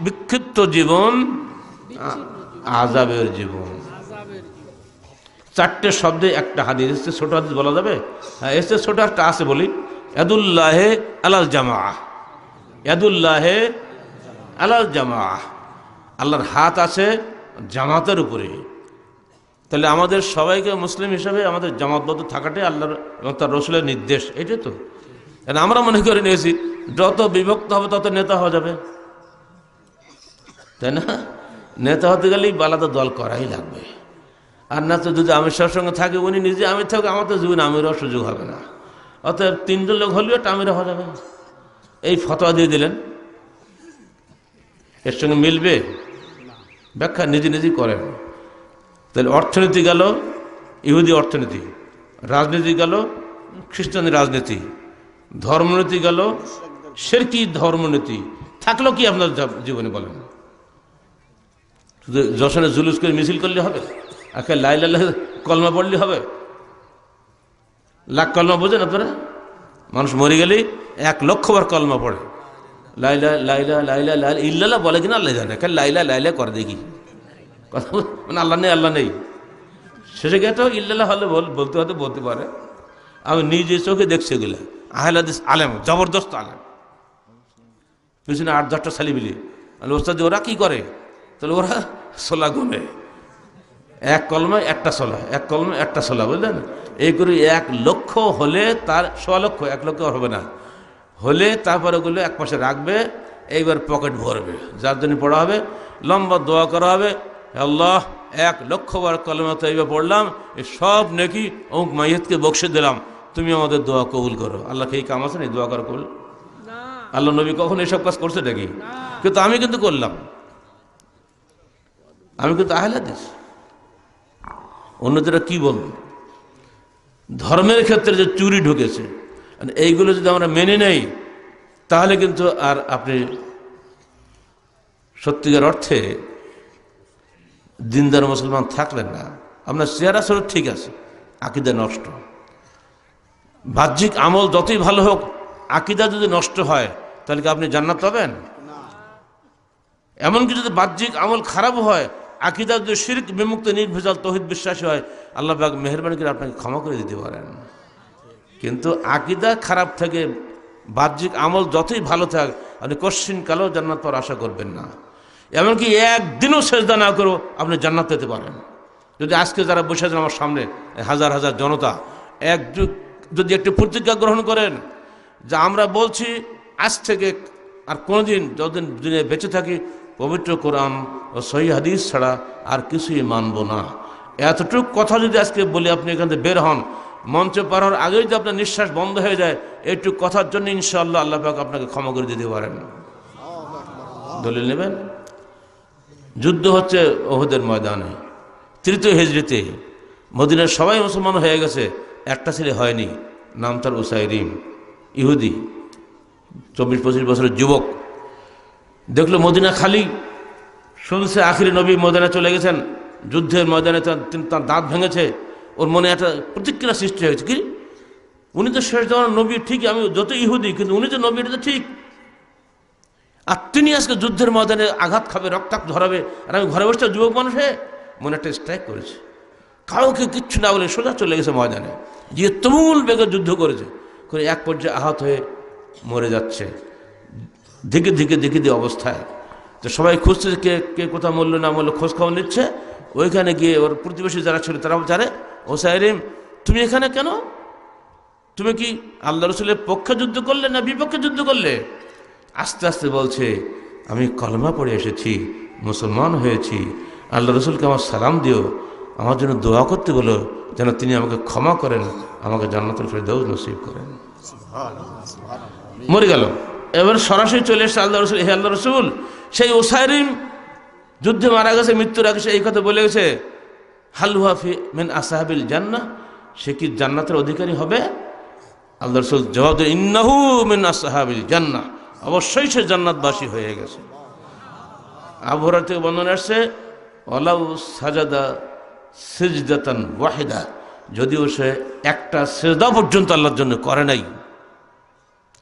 বিক্ষিপ্ত জীবন আযাবের জীবন। 4টে শব্দে একটা হাদিস এসছে। ছোট হাদিস বলা যাবে? হ্যাঁ এসছে, ছোট একটা আছে, বলি, ইয়াদুল্লাহে আলাল জামাআহ, ইয়াদুল্লাহে আলাল জামাআহ। আল্লাহর হাত আছে জামাতের উপরে। তাহলে আমাদের সবাইকে মুসলিম হিসাবে আমাদের জামাতবদ্ধ থাকাটাই আল্লাহর এবং তার রসুলের নির্দেশ, এটাই তো। আমরা মনে করে নিয়েছি যত বিভক্ত হবে তত নেতা হওয়া যাবে, তাই না? নেতা হতে গেলেই আলাদা দল করাই লাগবে। আর না তো যদি আমির শাহের সঙ্গে থাকে, উনি নিজে আমির থাকে, আমার তো জীবনে আমিরও সুযোগ হবে না। অতএব তিনজন লোক হলেও একটা আমির হওয়া যাবে। এই ফতোয়া দিয়ে দিলেন, এর সঙ্গে মিলবে? ব্যাখ্যা নিজে নিজেই করেন। তাহলে অর্থনীতি গেল ইহুদি অর্থনীতি, রাজনীতি গেল খ্রিস্টানি রাজনীতি, ধর্মনীতি গেল শিরকি ধর্মনীতি। থাকলো কি আপনার জীবনে বলেন? শুধু যশনে জুলুস করে মিছিল করলে হবে? আখে লাইলা কলমা পড়লে হবে? লাখ কলমা বোঝেন আপনারা? মানুষ মরে গেলেই 1,00,000 বার কলমা পড়ে। লাইলা লাইলা লাইলা লাইলা ইল্লাল্লাহ বলে কিনা আল্লাহ জানে। খালি লাইলা লাইলা করে দেখি, কথা মানে আল্লাহ নেই আল্লাহ নেই। শেষে গিয়ে তো ইল্লাল্লাহ হলে বলতে হতে বলতে পারে। আমি নিজে চোখে দেখছি এগুলো। আহলে হাদিস আলেম, জবরদস্ত আলেম, পিছনে 8-10টা ছেলেপিলে। আমি ওস্তাদ ওরা কি করে? তাহলে ওরা সোলা গুনে, এক কলমায় একটা সোলা, এক কলমায় একটা সোলা, বুঝলেন? এই করে 1,00,000 হলে তার 1,00,000, 1,00,000 হবে না হলে তারপরে ওগুলো এক পাশে রাখবে, এইবার পকেট ভরবে। যার জন্য পড়া হবে লম্বা দোয়া করা হবে, আল্লাহ 1,00,000 বার কলমা তৈবা পড়লাম, এই সব নাকি অমুক মাইয়াতকে বকশে দিলাম, তুমি আমাদের দোয়া কবুল করো। আল্লাহকে এই কাম আছে না, দোয়া করা কবুল? আল্লাহ নবী কখন এসব কাজ করছে নাকি? কিন্তু আমি কিন্তু করলাম, আমি কিন্তু আহলে হাদিস। অন্যদেরা কি বলবে? ধর্মের ক্ষেত্রে যে চুরি ঢুকেছে, এইগুলো যদি আমরা মেনে নেই তাহলে কিন্তু আর আপনি সত্যিকার অর্থে দিনদার মুসলমান থাকলেন না। আপনার চেহারা স্বরূপ ঠিক আছে, আকীদা নষ্ট। বাহ্যিক আমল যতই ভালো হোক, আকীদা যদি নষ্ট হয় তাহলে কি আপনি জান্নাত পাবেন? এমনকি যদি বাহ্যিক আমল খারাপ হয়, আকীদা যদি শিরক বিমুক্ত নির্ভেজাল তৌহিদ বিশ্বাসী হয়, আল্লাহ পাক মেহেরবানি করে আপনাকে ক্ষমা করে দিতে পারেন। কিন্তু আকীদা খারাপ থেকে বাহ্যিক আমল যতই ভালো থাক, আপনি কশ্চিন কালেও জান্নাত পাওয়ার আশা করবেন না। এমনকি একদিনও সেজদা না করেও আপনি জান্নাত পেতে পারেন। যদি আজকে যারা বসে আছেন আমার সামনে, হাজার হাজার জনতা, যদি একটি প্রতিজ্ঞা গ্রহণ করেন যে আমরা বলছি আজ থেকে আর কোনোদিন যতদিন দিনে বেঁচে থাকি পবিত্র কোরআন ও সহিহ হাদিস ছাড়া আর কিছুই মানব না, এতটুকু কথা যদি আজকে বলি, আপনি এখান থেকে বের হন, মঞ্চে পার হওয়ার আগেই যদি আপনার নিঃশ্বাস বন্ধ হয়ে যায়, এইটুকু কথার জন্য ইনশাআল্লাহ আল্লাহ পাক আপনাকে ক্ষমা করে দিতে পারেন। দলিল নেবেন? যুদ্ধ হচ্ছে ওহুদের ময়দানে, 3য় হিজরিতে। মদিনার সবাই মুসলমান হয়ে গেছে, একটা ছেলে হয়নি, নাম তার উসাইরিম, ইহুদি, 24-25 বছরের যুবক। দেখলো মদিনা খালি, শুনছে আখিরি নবী মদিনা চলে গেছেন, যুদ্ধের ময়দানে তার দাঁত ভেঙেছে। ওর মনে একটা প্রতিক্রিয়া সৃষ্টি হয়েছে, কি উনি তো শেষ জমানার নবী, ঠিকই, আমি যত ইহুদি কিন্তু উনি তো নবী, এটা তো ঠিক। আর তিনি আজকে যুদ্ধের ময়দানে আঘাত খাবে, রক্তাক্ত ধরাবে, আর আমি ঘরে বসে যুবক মানুষে মনে একটা স্ট্রাইক করেছে। কাউকে কিচ্ছু না বলে সোজা চলে গেছে ময়দানে, গিয়ে তুমুল বেগে যুদ্ধ করেছে, করে এক পর্যায়ে আহত হয়ে মরে যাচ্ছে, দিকে দিকে দিকে দিয়ে অবস্থায়। তো সবাই খুঁজছে কে কে কোথাও মরলো না মরলো, খোঁজ খবর নিচ্ছে। ওইখানে গিয়ে ওর প্রতিবেশী যারা ছিল তারা জানে, ওসাইরিম তুমি এখানে কেন? তুমি কি আল্লাহ রসুলের পক্ষে যুদ্ধ করলে না বিপক্ষে যুদ্ধ করলে? আস্তে আস্তে বলছে, আমি কলমা পড়ে এসেছি, মুসলমান হয়েছি, আল্লাহ রসুলকে আমার সালাম দিও, আমার জন্য দোয়া করতে বলো যেন তিনি আমাকে ক্ষমা করেন, আমাকে জান্নাতুল ফেরদাউস নসিব করেন। মরে গেল। এবার সরাসরি চলে এসেছে আল্লাহ রসুল, হে আল্লাহ রসুল, সেই ওসাইরিম যুদ্ধে মারা গেছে, মৃত্যুর আগে সে এই কথা বলে গেছে, হালুয়া ফি মিন আসহাবিল জান্নাহ, সে কি জান্নাতের অধিকারী হবে? আল্লাহ রসুল জবাব দেন, ইন্নাহু মিন আসহাবিল জান্নাহ, অবশ্যই সে জান্নাতবাসী হয়ে গেছে। আবু হুরায়রা থেকে বর্ণনা আসছে, ওয়ালাউ সাজাদা সিজদাতান ওয়াহিদা, যদিও সে একটা সিজদা পর্যন্ত আল্লাহর জন্য করে নাই।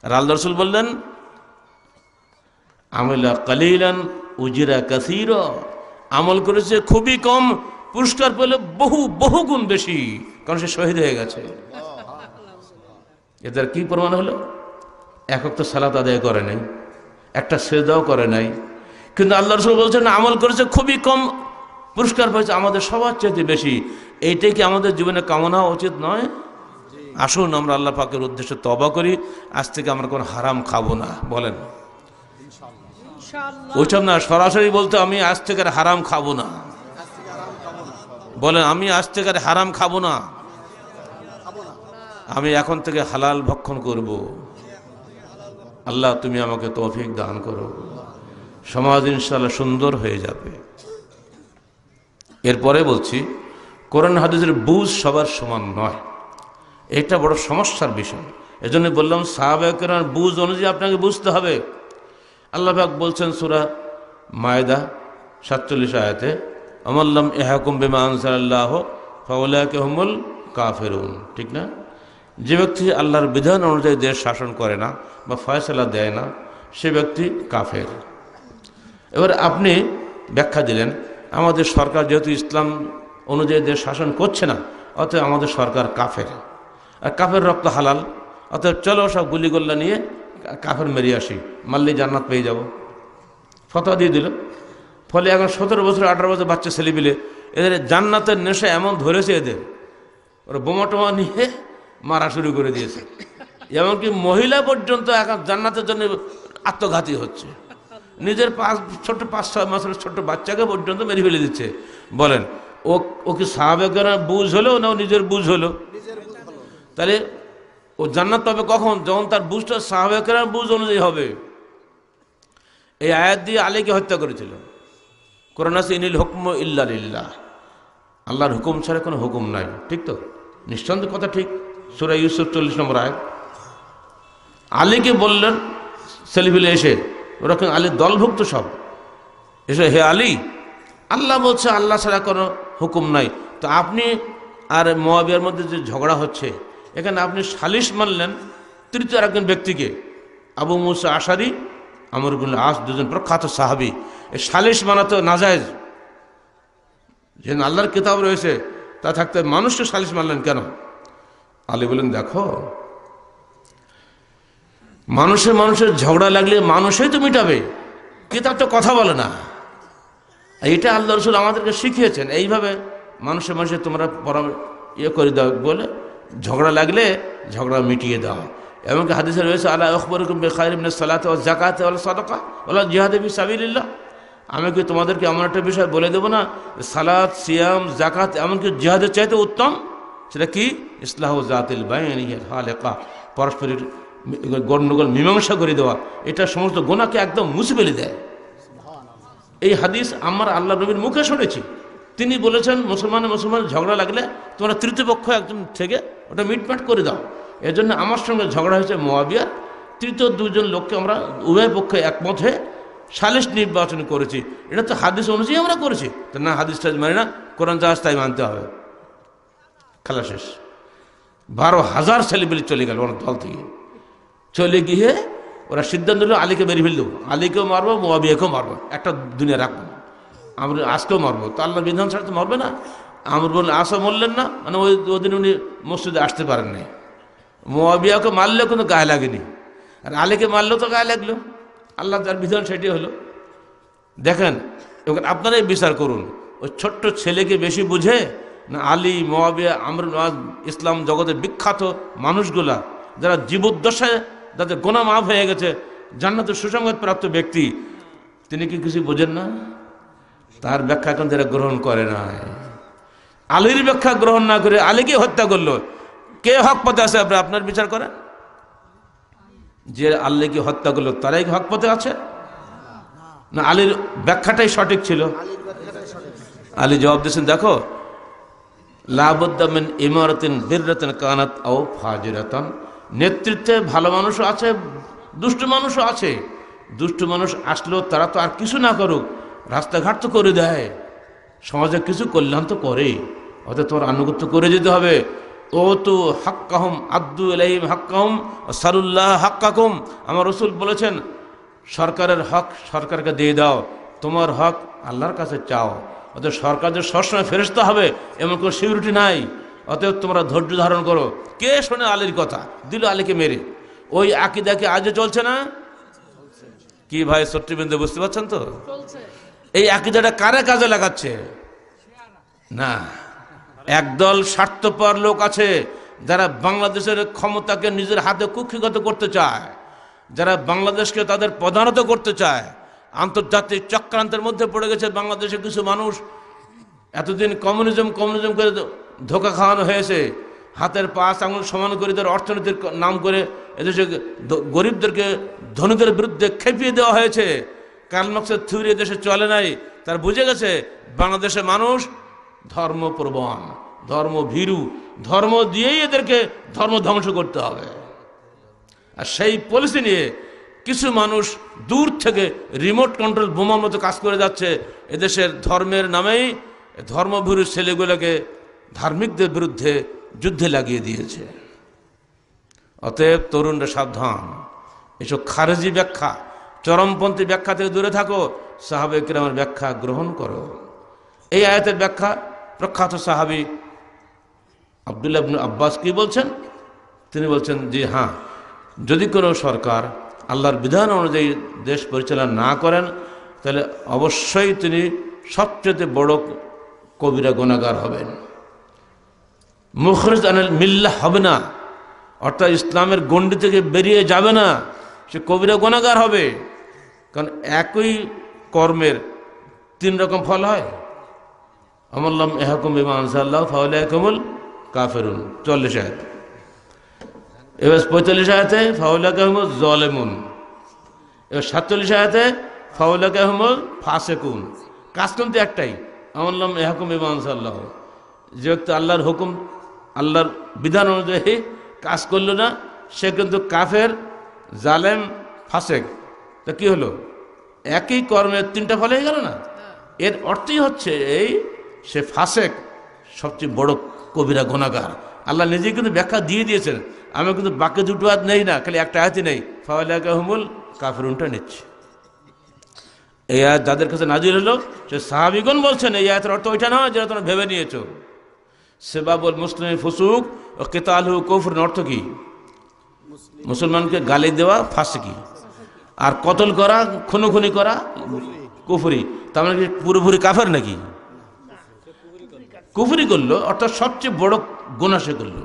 আর আল্লাহ রসুল বললেন, আমিলা কালিলান উজিরা কাসীরা, আমল করেছে খুবই কম, পুরস্কার পেলে বহু গুণ বেশি, কারণ সে শহীদ হয়ে গেছে। এদের কি প্রমাণ হলো? এক ওয়াক্ত সালাত আদায় করে নাই, একটা সিজদাও করে নাই, কিন্তু আল্লাহ রাসূল বলছেন আমল করেছে খুবই কম, পুরস্কার পেয়েছে আমাদের সবার চেয়ে বেশি। এইটাই কি আমাদের জীবনে কামনা উচিত নয়? আসুন আমরা আল্লাহ পাকের উদ্দেশ্যে তওবা করি, আজ থেকে আমরা কোনো হারাম খাবো না। বলেন ওইসব না, সরাসরি বলতে আমি আজ থেকে আর হারাম খাবো না। বলেন আমি আজ থেকে আর হারাম খাবো না, আমি এখন থেকে হালাল ভক্ষণ করব। আল্লাহ তুমি আমাকে তৌফিক দান করো, সমাজ ইনশাআল্লাহ সুন্দর হয়ে যাবে। এরপরে বলছি, কোরআন হাদিসের বুঝ সবার সমান নয়, এটা বড় সমস্যার বিষয়। এজন্য বললাম সাহাবায়ে কেরামের বুঝ অনুযায়ী আপনাকে বুঝতে হবে। আল্লাহ পাক বলছেন সূরা মায়দা 47 আয়াতে, আমাল্লাম ইয়াহকুম বিমা আনজালাল্লাহু ফাউলাইকা হুমুল কাফিরুন। ঠিক না? যে ব্যক্তি আল্লাহর বিধান অনুযায়ী দেশ শাসন করে না বা ফয়সালা দেয় না, সে ব্যক্তি কাফের। এবার আপনি ব্যাখ্যা দিলেন আমাদের সরকার যেহেতু ইসলাম অনুযায়ী দেশ শাসন করছে না, অতএব আমাদের সরকার কাফের, আর কাফের রক্ত হালাল, অতএব চলো সব গুলিগোল্লা নিয়ে কাফের মেরিয়ে আসি, মারলেই জান্নাত পেয়ে যাব। ফতোয়া দিয়ে দিল। ফলে এখন 17 বছর 18 বছর বাচ্চা ছেলেপিলে, এদের জান্নাতের নেশা এমন ধরেছে, এদের ওরা বোমা টোমা নিয়ে মারা শুরু করে দিয়েছে। এমনকি মহিলা পর্যন্ত এখন জান্নাতের জন্য আত্মঘাতী হচ্ছে, নিজের 5-6 মাসের ছোট্ট বাচ্চাকে পর্যন্ত মেরে ফেলে দিচ্ছে। বলেন ও কি সাহাবায়ে কেরামের বুঝ হলো না ও নিজের বুঝ হলো? তাহলে ও জান্নাত পাবে কখন? যখন তার বুঝটা সাহাবায়ে কেরামের বুঝ অনুযায়ী হবে। এই আয়াত দিয়ে আলীকে হত্যা করেছিল। কোরআন আছে ইনিল হুকমু ইল্লা লিল্লাহ, আল্লাহর হুকুম ছাড়া কোনো হুকুম নাই। ঠিক তো? নিঃসন্দেহ কথা ঠিক। সূরা ইউসুফ 40 নম্বর আয়াত। আলীকে বললেন ছেলেপিলে এসে, ওরা কিন্তু আলীর দলভুক্ত সব, এসে হে আলী, আল্লাহ বলছে আল্লাহ ছাড়া কোনো হুকুম নাই, তো আপনি আর মুআবিয়ার মধ্যে যে ঝগড়া হচ্ছে, এখানে আপনি সালিশ মানলেন তৃতীয় একজন ব্যক্তিকে, আবু মুসা আশারি, আমর ইবনে আস, দুজন প্রখ্যাত সাহাবী। এই সালিশ মানা তো নাজায়েজ, যে আল্লাহর কিতাব রয়েছে তা থাকতে মানুষকে সালিশ মানলেন কেন? আলী বলেন দেখো, মানুষের ঝগড়া লাগলে মানুষই তো মিটাবে, কিতাব তো কথা বলে না। এটা আল্লাহ রাসূল আমাদেরকে শিখিয়েছেন, এইভাবে মানুষের তোমরা করে দাও বলে ঝগড়া লাগলে ঝগড়া মিটিয়ে দাও। এমনকি হাদিসে রয়েছে আলা আখবরুকুম বিখাইরিন মিনাস সালাতি ওয়াজ যাকাতি ওয়াল সাদাকা ওয়াল জিহাদি ফি সাবিলিল্লাহ, আমি কি তোমাদেরকে এমন একটা বিষয় বলে দেবো না, সালাত, সিয়াম, যাকাত এমনকি জিহাদের চাইতে উত্তম? সেটা কি? ইসলাহু যাতিল বাইনি হালেকা, পারস্পরিক গণ্ডগোল মীমাংসা করে দেওয়া, এটা সমস্ত গুনাহকে একদম মুছে ফেলে দেয়। এই হাদিস আমার আল্লাহ নবীর মুখে শুনেছি। তিনি বলেছেন মুসলমান ঝগড়া লাগলে তোমরা তৃতীয় পক্ষ একজন থেকে ওটা মিটমাট করে দাও। এজন্য আমার সঙ্গে ঝগড়া হয়েছে মুআবিয়া, তৃতীয় দুজন লোককে আমরা উভয় পক্ষে একমত হয়ে সালিশ নির্বাচন করেছি। এটা তো হাদিস অনুযায়ী আমরা করেছি, তো না হাদিসটা মানে না, কোরআন যা আছে তাই মানতে হবে। খেলা শেষ। 12,000 ছেলেপিলে চলে গেল ওর দল থেকে। চলে গিয়ে ওরা সিদ্ধান্ত নিল আলীকে মেরে ফেল দেবো, আলীকেও মারবো, মুআবিয়াকেও মারবো, একটা দুনিয়া রাখবো, আমরা আজকেও মারবো। তো আল্লাহ বিধান ছাড়া তো মারবে না। আমর বললেন আসও মরলেন না, মানে ওই দিন উনি মসজিদে আসতে পারেন নাই। মুআবিয়াকে মারলেও কিন্তু গায়ে লাগেনি, আর আলীকে মারলেও তো গায়ে লাগলো। আল্লাহ যার বিধান সেটি হলো। দেখেন এবার আপনারাই বিচার করুন, ওই ছোট্ট ছেলেকে বেশি বুঝে না আলী, মুআবিয়া, আমর, ইসলাম জগতের বিখ্যাত মানুষগুলা যারা জীবদ্দশায় যাদের গোনা মাফ হয়ে গেছে, জান্নাতের সুসংবাদ প্রাপ্ত ব্যক্তি, তিনি কি কিছু বোঝেন না? তার ব্যাখ্যা এখন যারা গ্রহণ করে না, আলীর ব্যাখ্যা গ্রহণ না করে আলীকে হত্যা করলো, কে হক পথে আছে? আপনার বিচার করেন। যে আলীকে হত্যা করলো তারাই হক পথে আছে না আলীর ব্যাখ্যাটাই সঠিক ছিল? আলী জবাব দিয়েছেন দেখো, লাবুদ্দা মিন ইমারাতিন বিররাতিন কানাত আও ফাজিরাতান, নেতৃত্বে ভালো মানুষও আছে, দুষ্ট মানুষও আছে। দুষ্ট মানুষ আসলেও তারা তো আর কিছু না করুক, রাস্তাঘাট তো করে দেয়, সমাজে কিছু কল্যাণ তো করে, অর্থাৎ তোমার আনুগত্য করে যেতে হবে। ও তো হাক্কাহুম আদ্দু ইলাইহিম হাক্কাহুম সালুল্লাহ হাক্কাকুম, আমার রাসূল বলেছেন সরকারের হক সরকারকে দিয়ে দাও, তোমার হক আল্লাহর কাছে চাও। অতএব সরকারদের সবসময় ফেরেশতা হবে এমন কোনো সিকিউরিটি নাই, অতএব তোমরা ধৈর্য ধারণ করো। কে শোনে আলীর কথা? দিল আলীকে মেরে। ওই আকীদা কি আজও চলছে না? কি ভাই সত্যিবিন্দু বুঝতে পারছেন তো? এই আকীদাটা কারে কাজে লাগাচ্ছে? না, একদল স্বার্থপর লোক আছে যারা বাংলাদেশের ক্ষমতাকে নিজের হাতে কুক্ষিগত করতে চায়, যারা বাংলাদেশকে তাদের প্রধানত করতে চায়, আন্তর্জাতিক চক্রান্তের মধ্যে পড়ে গেছে বাংলাদেশের কিছু মানুষ। এতদিন কমিউনিজম করে ধোঁকা খাওয়ানো হয়েছে, হাতের 5 আঙুল সমান করে তার অর্থনীতির নাম করে এদেশে গরিবদেরকে ধনীদের বিরুদ্ধে খেপিয়ে দেওয়া হয়েছে। কার্ল মার্ক্সের থিওরি দেশে চলে নাই। তার বুঝে গেছে বাংলাদেশের মানুষ ধর্মপ্রবণ, ধর্মভীরু, ধর্ম দিয়েই এদেরকে ধর্ম ধ্বংস করতে হবে। আর সেই পলিসি নিয়ে কিছু মানুষ দূর থেকে রিমোট কন্ট্রোল বোমার মতো কাজ করে যাচ্ছে। এদেশের ধর্মের নামেই ধর্মভীরু ছেলেগুলোকে ধার্মিকদের বিরুদ্ধে যুদ্ধে লাগিয়ে দিয়েছে। অতএব তরুণরা সাবধান, এসব খারেজি ব্যাখ্যা, চরমপন্থী ব্যাখ্যা থেকে দূরে থাকো, সাহাবায়ে কেরামের ব্যাখ্যা গ্রহণ করো। এই আয়াতের ব্যাখ্যা প্রখ্যাত সাহাবী আব্দুল্লাহ ইবনে আব্বাস কি বলছেন? তিনি বলছেন যে হ্যাঁ, যদি কোনো সরকার আল্লাহর বিধান অনুযায়ী দেশ পরিচালনা না করেন তাহলে অবশ্যই তিনি সবচেয়ে বড় কবিরা গুনাহগার হবেন, মুখরিজ আনিল মিল্লাহ হবে না, অর্থাৎ ইসলামের গণ্ডি থেকে বেরিয়ে যাবে না, সে কবিরা গুনাহগার হবে। কারণ একই কর্মের 3 রকম ফল হয়। আমাল্লাম ইহকুম বিমা আনজালাল্লাহু ফাউলাইকা হুমুল কাফিরুন 40 আয়াত। এবার 45 আয়াতে ফাউলাইকা হুমুজ জালিমুন, এবার 47 আয়াতে ফাউলাইকা হুমুল ফাসিকুন। কাজ কিন্তু একটাই, আমাল্লাম ইহকুম বিমা আনজালাল্লাহু, যে ব্যক্তি আল্লাহর হুকুম, আল্লাহর বিধান অনুযায়ী কাজ করলো না, সে কিন্তু কাফের, জালেম, ফাসেক। তা কি হলো? একই কর্মের 3টা ফল হয়ে গেল না? এর অর্থই হচ্ছে এই, সে ফাসেক, সবচেয়ে বড় কবিরা গুনাহগার। আল্লাহ নিজেই কিন্তু ব্যাখ্যা দিয়ে দিয়েছেন। আমি কিন্তু বাকি 2টো আয়াত নেই না, খালি একটা আয়াতই নেই, ফাউলাইকা হুমুল কাফিরুনটা নিচ্ছে। এই আয়াত যাদের কাছে নাজিল হলো সে সাহাবীগণ বলছেন এই আয়াতের অর্থ ওইটা নয় যেটা তোমরা ভেবে নিয়েছো। সেবাবুল মুসলিম ফুসুক ও কিতালহু কুফরুন অর্থ কি? মুসলমানকে গালি দেওয়া ফাসিকি, আর কতল করা, খুনোখুনি করা কুফরি। তার মানে কি পুরোপুরি কাফের নাকি? কুফরি করলো, অর্থাৎ সবচেয়ে বড় গুনাহ সে করলো।